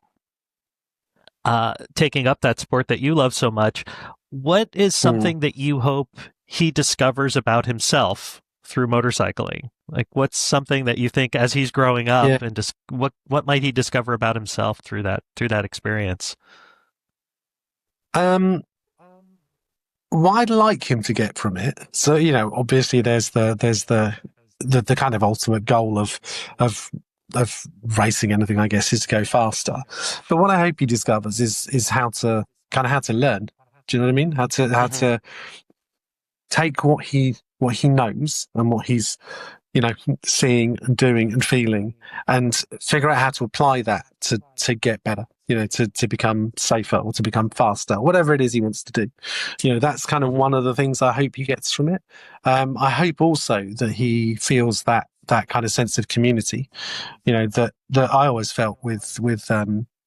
that sport that you love so much, what is Mm. something that you hope he discovers about himself through motorcycling? Like, what's something that you think as he's growing Yeah. up, and just what might he discover about himself through that experience? Um, what I'd like him to get from it. So, obviously there's the kind of ultimate goal of of racing anything, I guess, is to go faster. But what I hope he discovers is how to learn. Do you know what I mean? How Mm-hmm. to take what he knows and what he's you know seeing and doing and feeling, and figure out how to apply that to get better, to become safer or to become faster, whatever it is he wants to do. That's kind of Mm-hmm. one of the things I hope he gets from it. I hope also that he feels that kind of sense of community, that I always felt with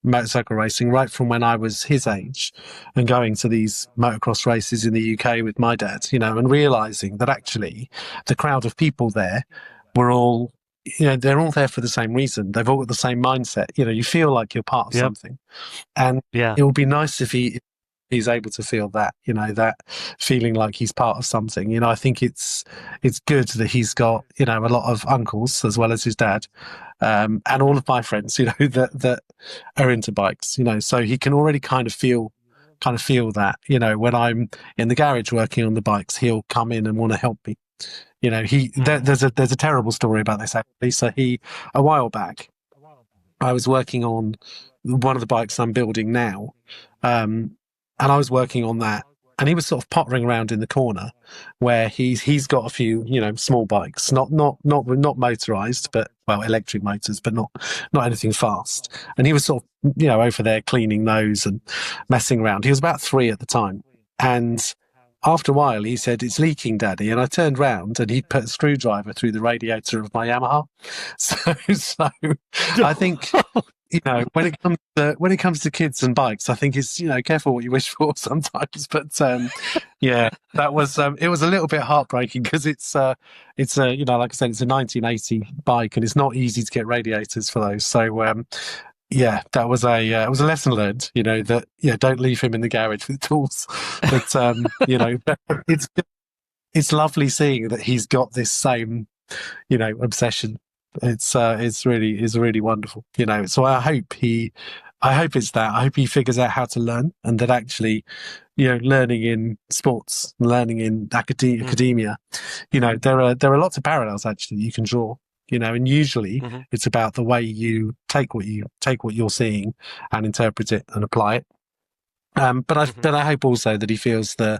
motorcycle racing, right from when I was his age and going to these motocross races in the UK with my dad, and realizing that actually the crowd of people there were all, they're all there for the same reason. They've all got the same mindset. You feel like you're part of Yep. something. And Yeah. it would be nice if he's able to feel that, that feeling like he's part of something. I think it's good that he's got, a lot of uncles as well as his dad, and all of my friends, that are into bikes, so he can already kind of feel that, when I'm in the garage working on the bikes, he'll come in and want to help me. Mm-hmm. There's a terrible story about this actually. So a while back, I was working on one of the bikes I'm building now, um, and I was working on that, and he was sort of pottering around in the corner where he's got a few, small bikes, not motorized, but well, electric motors, but not anything fast. And he was sort of, over there cleaning those and messing around. He was about 3 at the time, and after a while, he said, "It's leaking, Daddy." And I turned round, and he'd put a screwdriver through the radiator of my Yamaha. So I think, when it comes to kids and bikes, I think it's, careful what you wish for sometimes. But yeah, that was it was a little bit heartbreaking because it's a like I said, it's a 1980 bike, and it's not easy to get radiators for those. So yeah, that was it was a lesson learned. That, don't leave him in the garage with tools. But it's it's lovely seeing that he's got this same, obsession. It's really wonderful. So I hope he I hope it's that. I hope he figures out how to learn, and that actually, learning in sports, learning in academia, there are lots of parallels actually you can draw. And usually Mm-hmm. it's about the way you take what you're seeing and interpret it and apply it. But I hope also that he feels the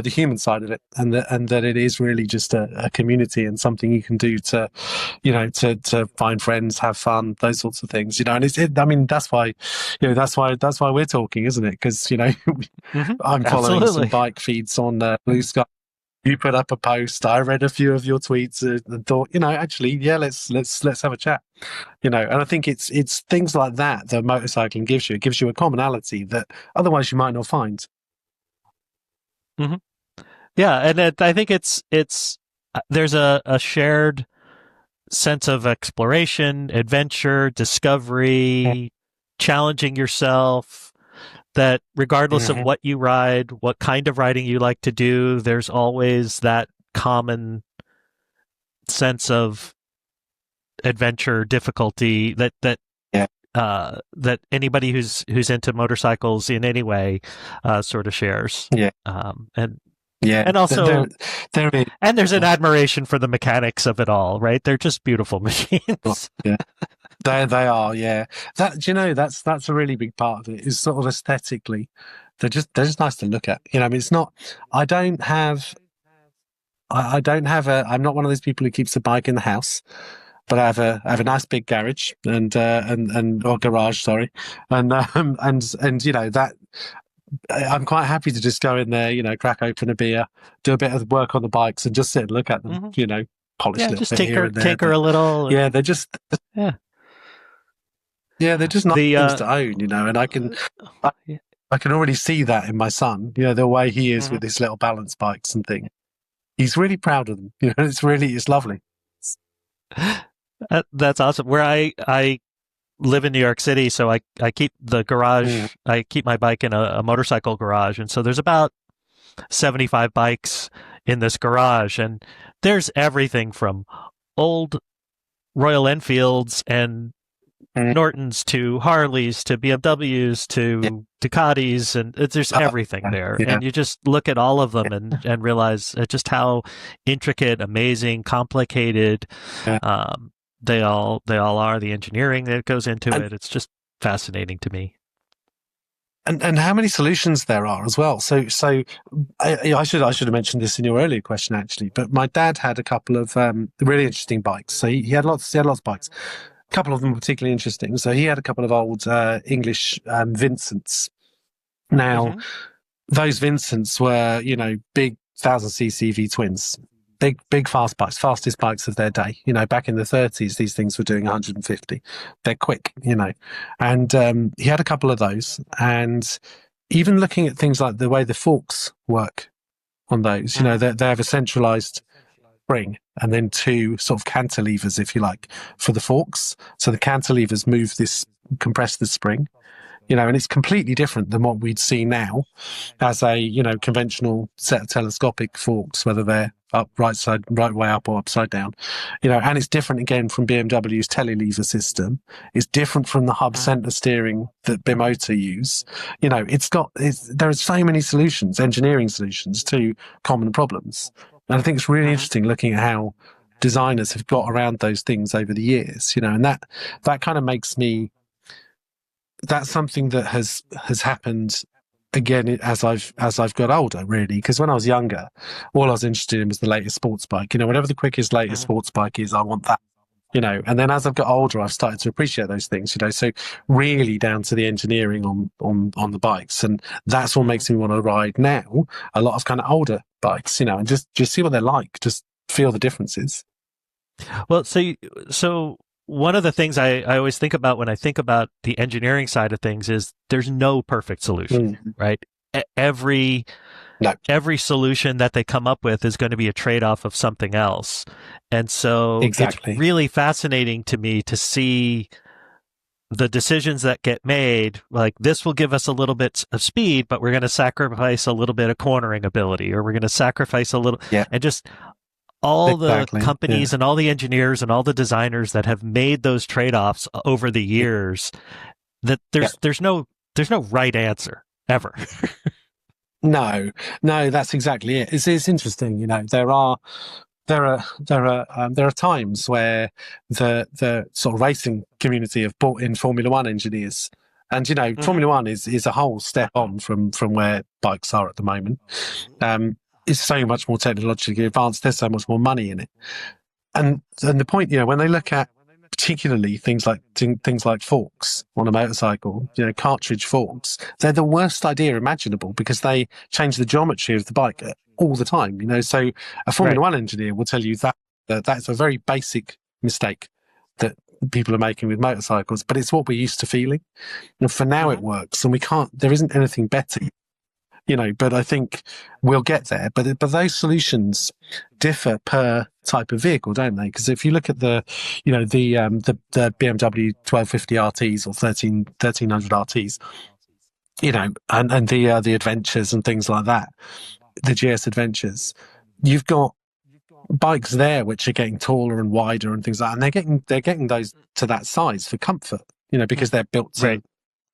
human side of it, and that it is really just a community and something you can do to, to find friends, have fun, those sorts of things. I mean, that's why we're talking, isn't it? Because Mm-hmm. I'm following some Absolutely. bike feeds on Blue Sky. You put up a post. I read a few of your tweets and thought, actually, yeah, let's have a chat. And I think it's things like that motorcycling gives you. It gives you a commonality that otherwise you might not find. Mm-hmm. Yeah, and I think it's there's a shared sense of exploration, adventure, discovery, challenging yourself. That regardless of Mm-hmm. what you ride, what kind of riding you like to do, there's always that common sense of adventure, difficulty Yeah, that anybody who's into motorcycles in any way sort of shares. yeah, And yeah. and also There is. and there's an admiration for the mechanics of it all, right? They're just beautiful machines. Yeah, they are. Yeah, that's a really big part of it. Is sort of aesthetically, they're just nice to look at. I mean, it's not. I don't have. I don't have a. I'm not one of those people who keeps a bike in the house. But I have a nice big garage and or garage, sorry, and that I'm quite happy to just go in there, crack open a beer, do a bit of work on the bikes, and just sit and look at them, Mm-hmm. polish a Yeah, little just bit here and there. tinker a little. Yeah, they're just Yeah. they're just nice The things to own, and I, yeah. I can already see that in my son, the way he is Mhm. with his little balance bikes and things. He's really proud of them. It's lovely. That's awesome. Where I live in New York City, so I keep the garage. Mm. I keep my bike in a motorcycle garage, and so there's about 75 bikes in this garage, and there's everything from old Royal Enfields and Mm. Nortons to Harleys to BMWs Yeah. to Ducatis, and there's everything there. Yeah. And you just look at all of them and realize just how intricate, amazing, complicated Yeah. they all are. The engineering that goes into And, it, it's just fascinating to me. and how many solutions there are as well. So I should have mentioned this in your earlier question actually. But my dad had a couple of really interesting bikes. So he had lots of bikes. A couple of them were particularly interesting. So he had a couple of old English Vincents. Now, Mm-hmm. those Vincents were, big 1,000cc V twins, big fast bikes, fastest bikes of their day. Back in the 30s, these things were doing 150. They're quick, and he had a couple of those. And even looking at things like the way the forks work on those, they have a centralized spring and then two sort of cantilevers, if you like, for the forks. So the cantilevers compress the spring, and it's completely different than what we'd see now as a, conventional set of telescopic forks, whether they're right way up or upside down, and it's different again from BMW's telelever system. It's different from the hub center steering that Bimota use. There are so many solutions, engineering solutions to common problems. And I think it's really interesting looking at how designers have got around those things over the years, and that kind of makes me, that's something that has happened again as I've got older, really, because when I was younger, all I was interested in was the latest sports bike. Whatever the quickest, latest sports bike is, I want that. And then as I've got older, I've started to appreciate those things. So really down to the engineering on the bikes, and that's what makes me want to ride now a lot of kind of older bikes. And just see what they're like, just feel the differences. Well, so one of the things I always think about when I think about the engineering side of things is there's no perfect solution, right? Every solution that they come up with is going to be a trade-off of something else. And so Exactly. It's really fascinating to me to see the decisions that get made. Like, this will give us a little bit of speed, but we're going to sacrifice a little bit of cornering ability, or we're going to sacrifice a little, and just all the companies and all the engineers and all the designers that have made those trade-offs over the years that Yeah. there's no right answer ever. No, no, that's exactly it. It's interesting, there are times where the sort of racing community have brought in Formula One engineers, and Mm-hmm. Formula One is a whole step on from where bikes are at the moment. It's so much more technologically advanced. There's so much more money in it, and the point, when they look at particularly things like forks on a motorcycle, cartridge forks, they're the worst idea imaginable because they change the geometry of the bike all the time. So a Formula Right. One engineer will tell you that's a very basic mistake that people are making with motorcycles, but it's what we're used to feeling. And for now, it Mm-hmm. works, and we can't. There isn't anything better. But I think we'll get there. But those solutions differ per type of vehicle, don't they? Because if you look at the BMW 1250 RTs or 1300 RTs, and the adventures and things like that, the GS adventures, you've got bikes there which are getting taller and wider and things like that, and they're getting those to that size for comfort, because they're built Right.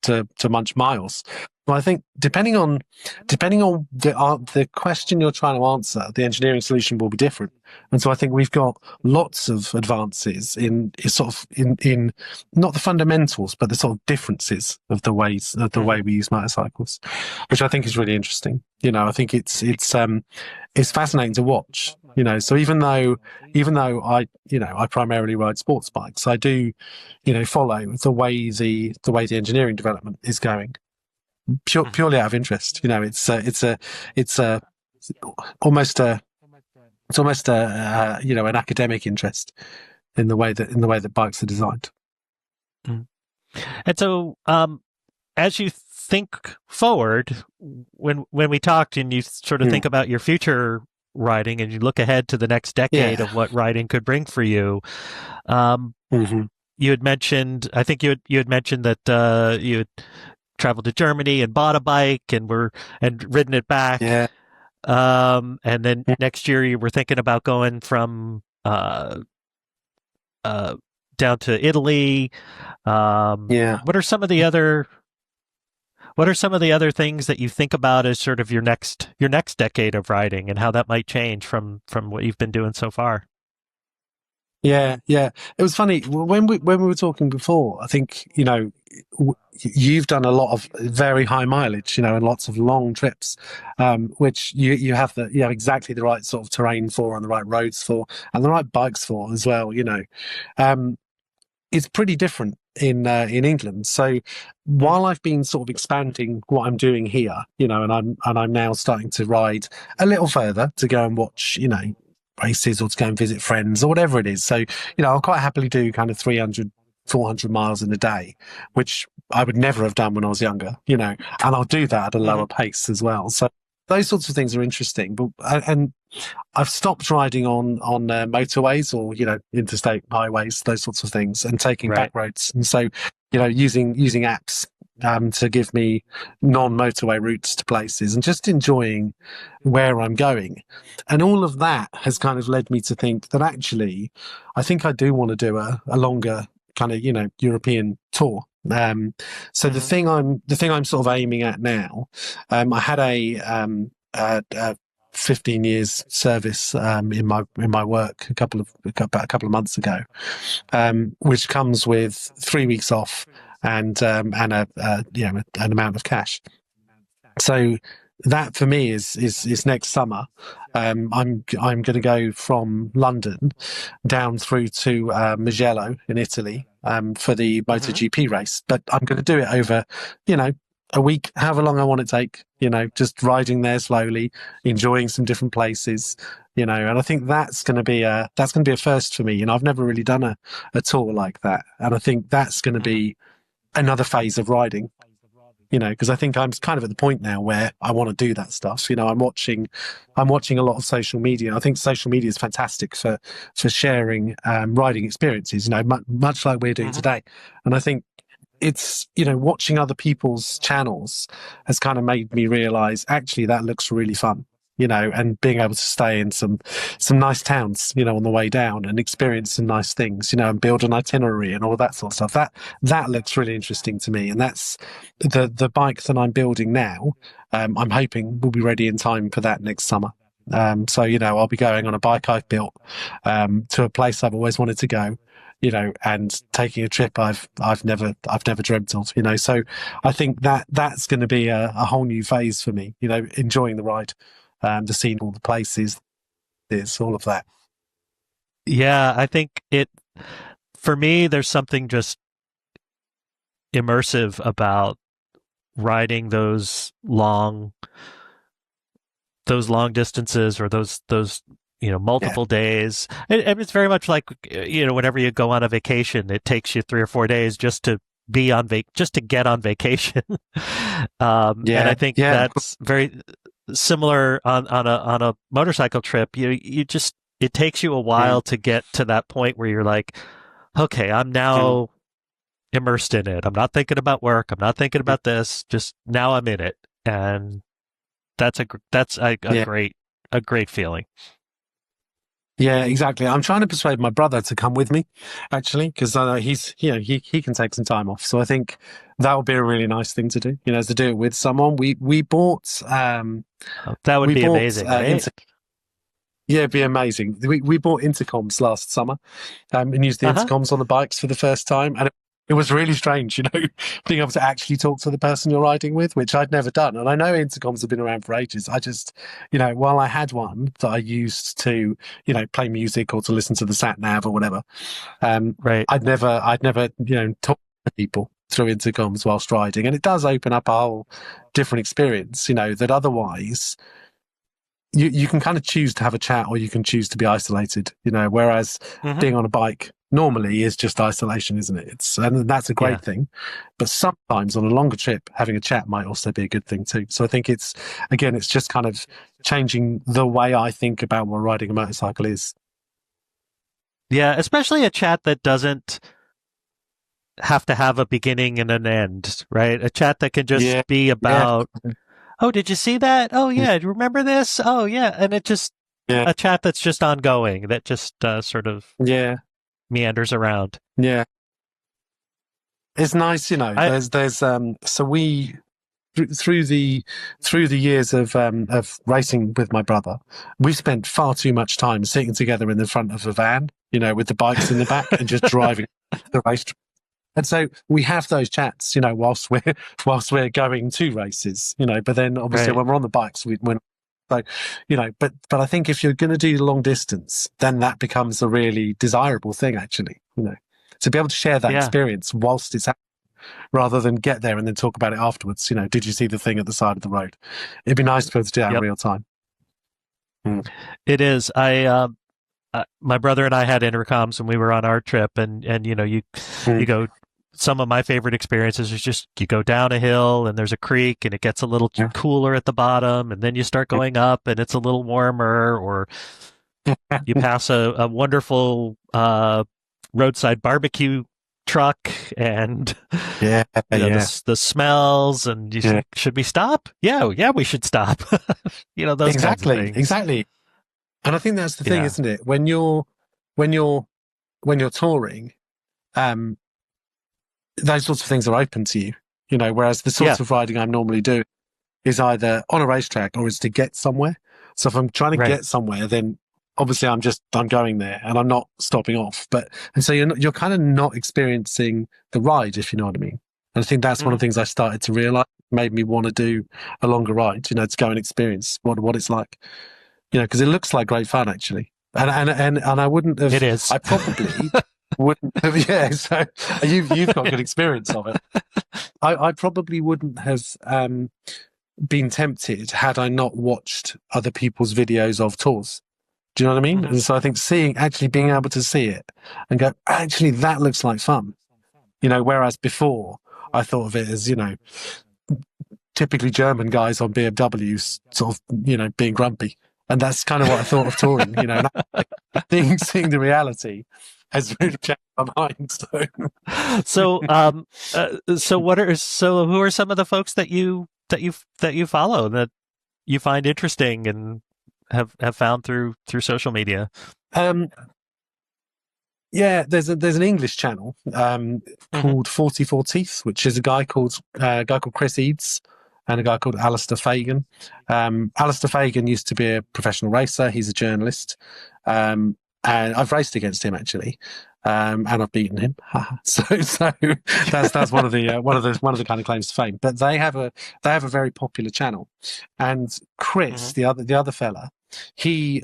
to munch miles. Well, I think depending on the question you're trying to answer, the engineering solution will be different. And so I think we've got lots of advances in not the fundamentals, but the sort of differences of the way we use motorcycles, which I think is really interesting. I think it's fascinating to watch. So even though I primarily ride sports bikes, I do follow the way the engineering development is going, purely out of interest. It's almost a it's almost an academic interest in the way that bikes are designed. Mhm. And so, as you think forward, when we talked and you sort of think about your future riding and you look ahead to the next decade Yeah. of what riding could bring for you, um, Hmm. you had mentioned, I think you had mentioned that you had traveled to Germany and bought a bike and ridden it back. Yeah. And then next year you were thinking about going from uh, down to Italy. Yeah. What are some of the other things that you think about as sort of your next decade of riding and how that might change from what you've been doing so far? Yeah, yeah. It was funny when we were talking before. I think you've done a lot of very high mileage, and lots of long trips, which you have exactly the right sort of terrain for, and the right roads for, and the right bikes for as well. Um, it's pretty different in England. So Mm-hmm. while I've been sort of expanding what I'm doing here, and I'm now starting to ride a little further to go and watch, races or to go and visit friends or whatever it is. So, I'll quite happily do kind of 300, 400 miles in a day, which I would never have done when I was younger, and I'll do that at a Mm-hmm. lower pace as well. So those sorts of things are interesting, and I've stopped riding on motorways or interstate highways, those sorts of things, and taking back Right. roads. And so using apps to give me non-motorway routes to places and just enjoying where I'm going. And all of that has kind of led me to think that actually, I think I do want to do a longer kind of, European tour. So the Mm-hmm. thing I'm sort of aiming at now, I had a 15 years service in my work about a couple of months ago, which comes with 3 weeks off and an amount of cash. So that for me is next summer. I'm going to go from London down through to Mugello in Italy for the Mm-hmm. MotoGP race, but I'm going to do it over, a week, however long I want it to take. Just riding there slowly, enjoying some different places. And I think that's going to be a first for me. I've never really done a tour like that, and I think that's going to Mm-hmm. be another phase of riding. Because I think I'm kind of at the point now where I want to do that stuff. I'm watching a lot of social media. I think social media is fantastic for sharing riding experiences. Much like we're doing Mm-hmm. today. And I think it's watching other people's channels has kind of made me realize actually that looks really fun. and being able to stay in some nice towns, on the way down and experience some nice things, and build an itinerary and all that sort of stuff. That looks really interesting to me, and that's the bike that I'm building now. I'm hoping will be ready in time for that next summer. So I'll be going on a bike I've built to a place I've always wanted to go, and taking a trip I've never dreamt of, So I think that's going to be a whole new phase for me, enjoying the ride, the scene, all the places, it's all of that. Yeah, I think for me, there's something just immersive about riding those long distances, or those Yeah, multiple days. And it's very much like whenever you go on a vacation, it takes you 3 or 4 days just to just to get on vacation. And I yeah, think yeah, that's very similar on a motorcycle trip. You just, it takes you a yeah, while to get to that point where you're like, okay, I'm mm, now immersed in it. I'm not thinking about work. I'm not thinking mm, about this. Just now I'm in it, and that's yeah. a great feeling. Yeah, exactly. I'm trying to persuade my brother to come with me, actually, because I know he can take some time off. So I think that would be a really nice thing to do, is to do it with someone. That would We be bought amazing, right? yeah, it'd be amazing. We bought intercoms last summer, and used the Uh huh. intercoms on the bikes for the first time, and it was really strange, being able to actually talk to the person you're riding with, which I'd never done. And I know intercoms have been around for ages. I just, while I had one that I used to, play music or to listen to the sat nav or whatever, Right. I'd never, talked to people through intercoms whilst riding, and it does open up a whole different experience, that otherwise you can kind of choose to have a chat, or you can choose to be isolated, whereas Hmm. being on a bike normally is just isolation, isn't it? And that's a Yeah. great thing. But sometimes on a longer trip, having a chat might also be a good thing too. So I think it's just kind of changing the way I think about what riding a motorcycle is. Yeah. Especially a chat that doesn't have to have a beginning and an end, right? A chat that can just Yeah. be Yeah. about, oh, did you see that? Oh, yeah. Do you remember this? Oh, yeah. And it just, Yeah. a chat that's just ongoing, that just sort of Yeah. meanders around. Yeah. It's nice, I, there's so we through the years of racing with my brother, we spent far too much time sitting together in the front of a van, with the bikes in the back and just driving the race. And so we have those chats, whilst we're going to races, But then obviously right. when we're on the bikes, we're so, but I think if you're going to do long distance, then that becomes a really desirable thing, actually, to be able to share that Yeah. experience whilst it's happening, rather than get there and then talk about it afterwards. Did you see the thing at the side of the road? It'd be nice to be able to do that in Yep. real time. Mm. It is. My brother and I had intercoms when we were on our trip, and you Mm. go. Some of my favorite experiences is just you go down a hill and there's a creek and it gets a little Yeah. cooler at the bottom, and then you start going up and it's a little warmer, or you pass a wonderful roadside barbecue truck, and Yeah, yeah, the smells, and you yeah. think, should we stop? Yeah, yeah, we should stop. Those kinds of Exactly, things. exactly. And I think that's the thing, Yeah. isn't it? When you're when you're touring, um, those sorts of things are open to you, whereas the Yeah. sorts of riding I normally do is either on a racetrack or is to get somewhere. So if I'm trying to Right. get somewhere, then obviously I'm going there and I'm not stopping off. And so you're kind of not experiencing the ride, if you know what I mean. And I think that's one of Hmm. the things I started to realize made me want to do a longer ride, to go and experience what it's like, because it looks like great fun, actually. And I wouldn't It have, is. I probably wouldn't have, yeah. So you've got good experience of it. I probably wouldn't have been tempted had I not watched other people's videos of tours. Do you know what I mean? Hmm. And so I think actually being able to see it and go, actually, that looks like fun. Whereas before I thought of it as, typically German guys on BMWs sort of, being grumpy. And that's kind of what I thought of touring, and seeing the reality has really changed my mind. So. So, so who are some of the folks that you follow that you find interesting and have found through social media? Um, yeah, there's an English channel Hmm. called 44 Teeth, which is a guy called Chris Eads and a guy called Alistair Fagan. Alistair Fagan used to be a professional racer. He's a journalist, and I've raced against him actually, and I've beaten him. So that's one of the kind of claims to fame. But they have a very popular channel, and Chris, Hmm. the other fella, he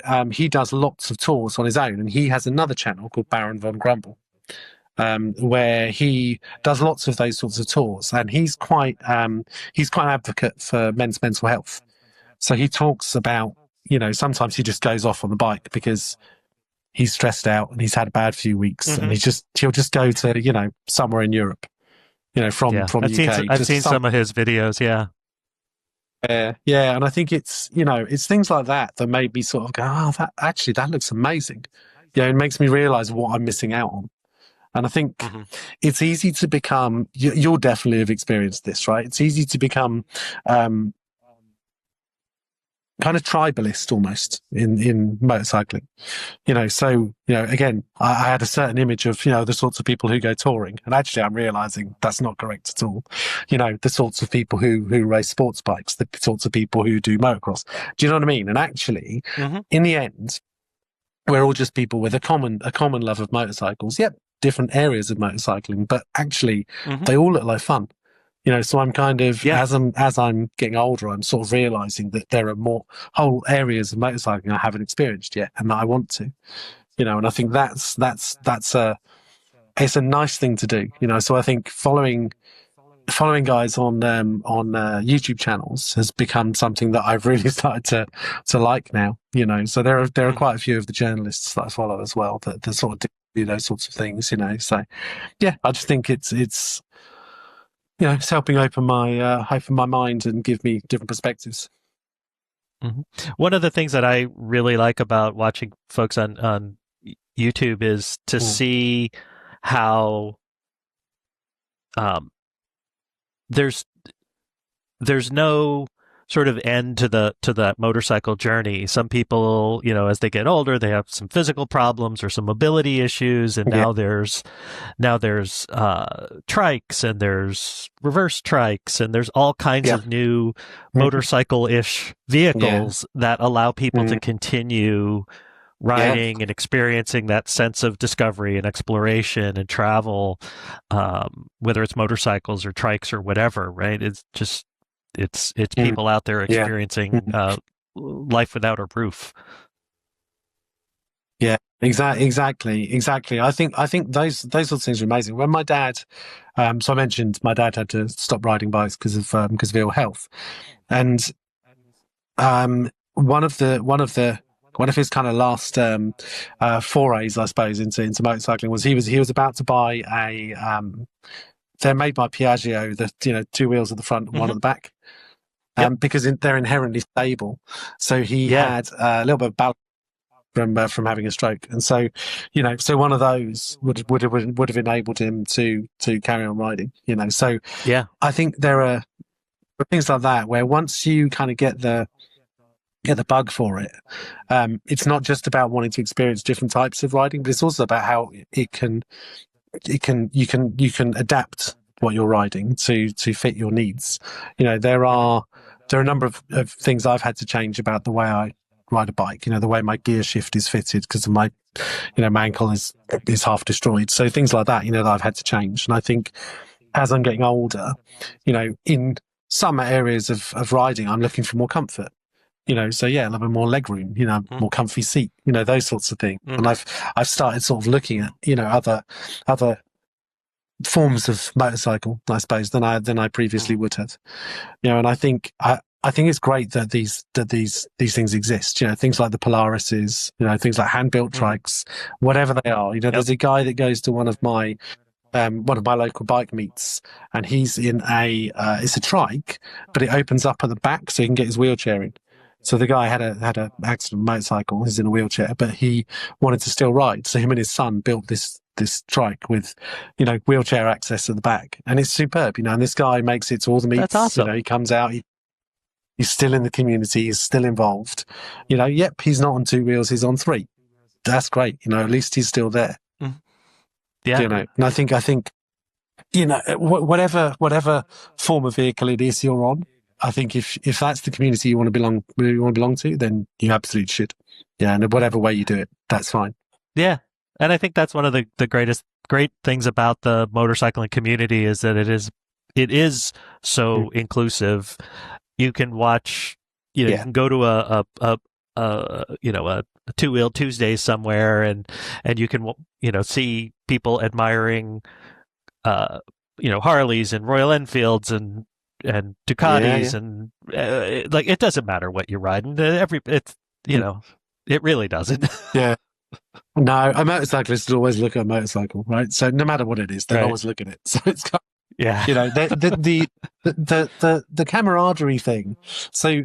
does lots of tours on his own, and he has another channel called Baron von Grumble, where he does lots of those sorts of tours, and he's quite an advocate for men's mental health. So he talks about, sometimes he just goes off on the bike because he's stressed out and he's had a bad few weeks, and Hmm. he'll just go to somewhere in Europe, from Yeah, from the UK, I've just seen some of his videos. Yeah. yeah, and I think it's things like that that made me sort of go, oh, that looks amazing. Yeah, it makes me realize what I'm missing out on. And I think Hmm. it's easy to become, you'll definitely have experienced this, right? It's easy to become um, kind of tribalist almost in motorcycling. Again, I had a certain image of, the sorts of people who go touring. And actually, I'm realizing that's not correct at all. The sorts of people who race sports bikes, the sorts of people who do motocross. Do you know what I mean? And actually, Hmm. in the end, we're all just people with a common love of motorcycles. Yep, different areas of motorcycling, but actually Hmm. they all look like fun. So I'm kind of, Yeah. as I'm getting older, I'm sort of realizing that there are more whole areas of motorcycling I haven't experienced yet, and that I want to. And I think that's it's a nice thing to do. So I think following guys on YouTube channels has become something that I've really started to like now. So there are Hmm. quite a few of the journalists that I follow as well that sort of do those sorts of things. So yeah, I just think it's helping open my mind and give me different perspectives. Hmm. One of the things that I really like about watching folks on YouTube is to Mm. see how um, there's there's no sort of end to that motorcycle journey. Some people, as they get older, they have some physical problems or some mobility issues, and Yeah, now there's trikes and there's reverse trikes and there's all kinds yeah, of new mhm, motorcycle-ish yeah, vehicles that allow people to mm, continue yeah, riding and experiencing that sense of discovery and exploration and travel, whether it's motorcycles or trikes or whatever, right? It's mm, people out there yeah, experiencing mhm, life without a roof. yeah. Exactly. I think those sorts of things are amazing. When my dad, so I mentioned my dad had to stop riding bikes because of ill health, and one of his kind of last forays, I suppose, into motorcycling was he was about to buy a they're made by Piaggio, the two wheels at the front and one at Hmm. the back, Yep. because they're inherently stable. So he Yeah. had a little bit of balance from having a stroke, and so one of those would have enabled him to carry on riding. So Yeah. I think there are things like that where once you kind of get the bug for it, it's not just about wanting to experience different types of riding, but it's also about how you can adapt what you're riding to fit your needs. Hmm. There are a number of things I've had to change about the way I ride a bike. The way my gear shift is fitted because of my ankle is half destroyed. So things like that, that I've had to change. And I think as I'm getting older, in some areas of riding, I'm looking for more comfort. So yeah, a little bit more leg room, more comfy seat, those sorts of things. And Hmm. I've started sort of looking at, other forms of motorcycle, I suppose, than I previously Hmm. would have. And I think it's great that these things exist. Things like the Polarises, things like hand built Hmm. trikes, whatever they are. Yep. There's a guy that goes to one of my local bike meets, and he's in it's a trike, but it opens up at the back so he can get his wheelchair in. So the guy had a accident motorcycle. He's in a wheelchair, but he wanted to still ride. So him and his son built this trike with, wheelchair access at the back, and it's superb. And this guy makes it to all the That's meets. awesome. He comes out. He's still in the community. He's still involved. Yep, he's not on two wheels. He's on three. That's great. At least he's still there. Mm. Yeah. And I think, whatever form of vehicle it is you're on, I think if that's the community you want to belong to, then you absolutely should. Yeah. And whatever way you do it, that's fine. Yeah. And I think that's one of the great things about the motorcycling community is that it is so inclusive. You can watch, you can go to a two-wheel Tuesday somewhere and you can, see people admiring, Harleys and Royal Enfields and Ducatis and like, it doesn't matter what you're riding. It really doesn't. Yeah. No, a motorcyclist will always look at a motorcycle, right? So no matter what it is, they'll always look at it. So it's kind the camaraderie thing. So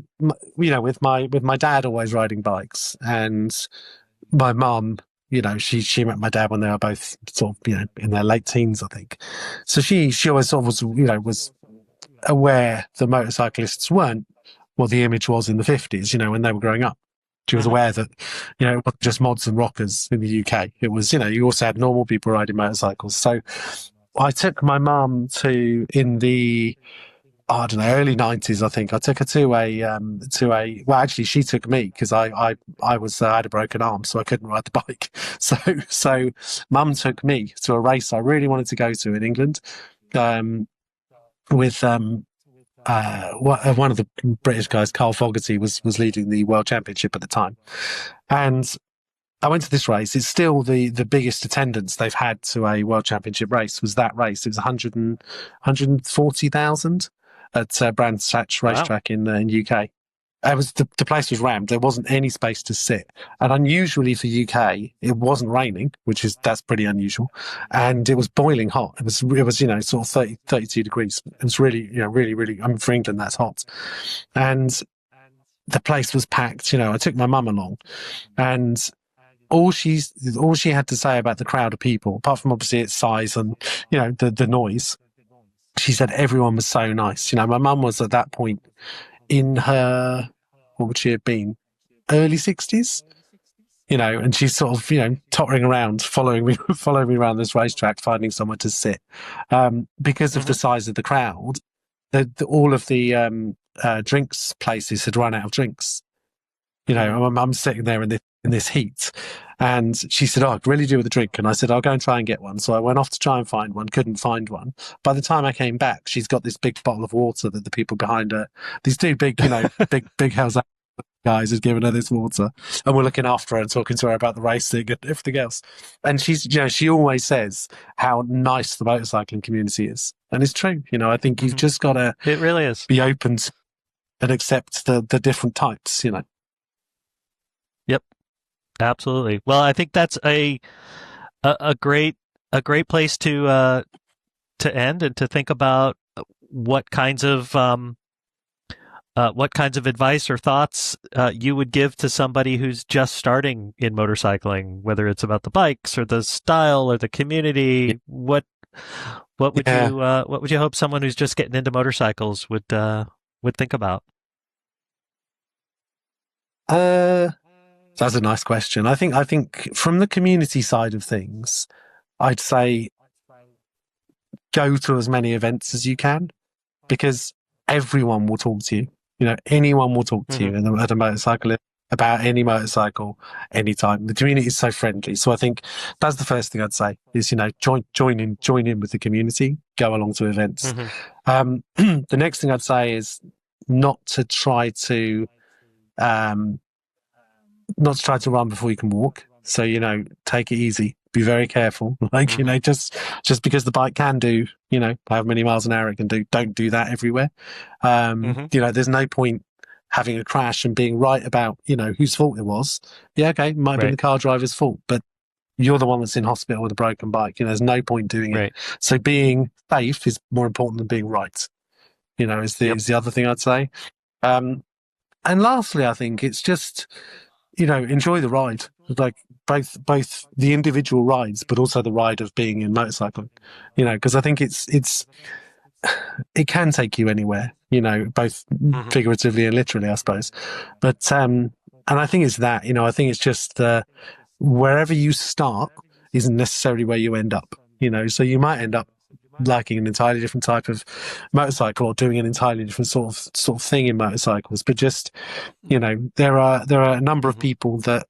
with my dad always riding bikes, and my mum, she met my dad when they were both sort of in their late teens, I think. So she always sort of was aware the motorcyclists weren't what the image was in the 50s, when they were growing up. She was aware that, it wasn't just mods and rockers in the UK. It was, you also had normal people riding motorcycles. So I took my mum in the, early 90s, I think. I took her well, actually, she took me because I had a broken arm, so I couldn't ride the bike. So mum took me to a race I really wanted to go to in England, with one of the British guys, Carl Fogarty, was leading the World Championship at the time. And I went to this race. It's still the biggest attendance they've had to a World Championship race was that race. It was 140,000 at Brands Hatch racetrack in UK. It was the place was rammed. There wasn't any space to sit, and unusually for UK, it wasn't raining, that's pretty unusual, and it was boiling hot. It was sort of 30, 32 degrees. It was really really. I mean, for England, that's hot, and the place was packed. I took my mum along, and all she had to say about the crowd of people, apart from obviously its size and the noise, she said everyone was so nice. My mum was at that point in her, what would she have been, early 60s, and she's sort of, tottering around, following me around this racetrack, finding somewhere to sit. Because of the size of the crowd, all of the drinks places had run out of drinks. My mum's sitting there in this heat, and she said, I could really do with a drink. And I said, I'll go and try and get one. So I went off to try and find one, couldn't find one. By the time I came back, she's got this big bottle of water that the people behind her, these two big, big Hells guys had given her this water, and we're looking after her and talking to her about the racing and everything else. And she's, she always says how nice the motorcycling community is. And it's true. I think you've just got to, it really is, be open to and accept the different types, Yep. Absolutely. Well, I think that's a great place to end and to think about what kinds of advice or thoughts you would give to somebody who's just starting in motorcycling, whether it's about the bikes or the style or the community. What would you hope someone who's just getting into motorcycles would think about? That's a nice question. I think from the community side of things, I'd say go to as many events as you can, because everyone will talk to you. Anyone will talk to you at a motorcycle about any motorcycle, anytime. The community is so friendly. So I think that's the first thing I'd say is, join in with the community, go along to events. The next thing I'd say is not to try to run before you can walk. So, take it easy, be very careful. Just because the bike can do, however many miles an hour it can do, don't do that everywhere. There's no point having a crash and being right about, whose fault it was. Yeah, okay, it might be the car driver's fault, but you're the one that's in hospital with a broken bike. There's no point doing it. So being safe is more important than being right, is the other thing I'd say. And lastly, I think it's just, enjoy the ride, like both the individual rides, but also the ride of being in motorcycling, because I think it's it can take you anywhere, both Mhm. figuratively and literally, I suppose. But and I think it's that, I think it's just wherever you start isn't necessarily where you end up. So you might end up liking an entirely different type of motorcycle or doing an entirely different sort of thing in motorcycles. But just, there are a number of Mhm. people that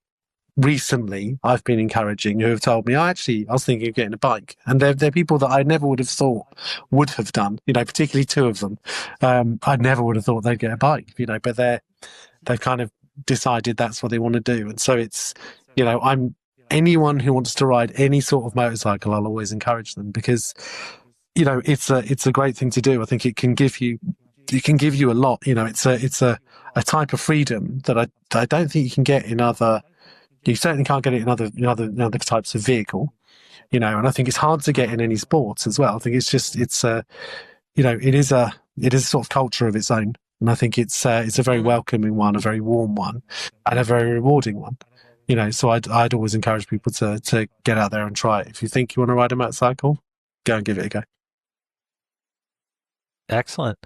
recently I've been encouraging who have told me, I was thinking of getting a bike. And they're people that I never would have thought would have done, particularly two of them. I never would have thought they'd get a bike, but they've kind of decided that's what they want to do. And so it's, anyone who wants to ride any sort of motorcycle, I'll always encourage them because, it's a great thing to do. I think it can give you a lot. It's a type of freedom that I don't think you can get in other. You certainly can't get it in other types of vehicle, and I think it's hard to get in any sports as well. I think it is a sort of culture of its own, and I think it's a very Mhm. welcoming one, a very warm one, and a very rewarding one. So I'd always encourage people to get out there and try it. If you think you want to ride a motorcycle, go and give it a go. Excellent.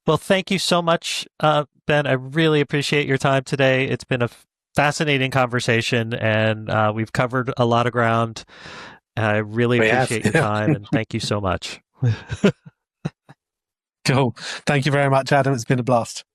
Well, thank you so much, Ben. I really appreciate your time today. It's been a fascinating conversation, and we've covered a lot of ground. I really We have. appreciate your time, and thank you so much. Cool. Thank you very much, Adam. It's been a blast.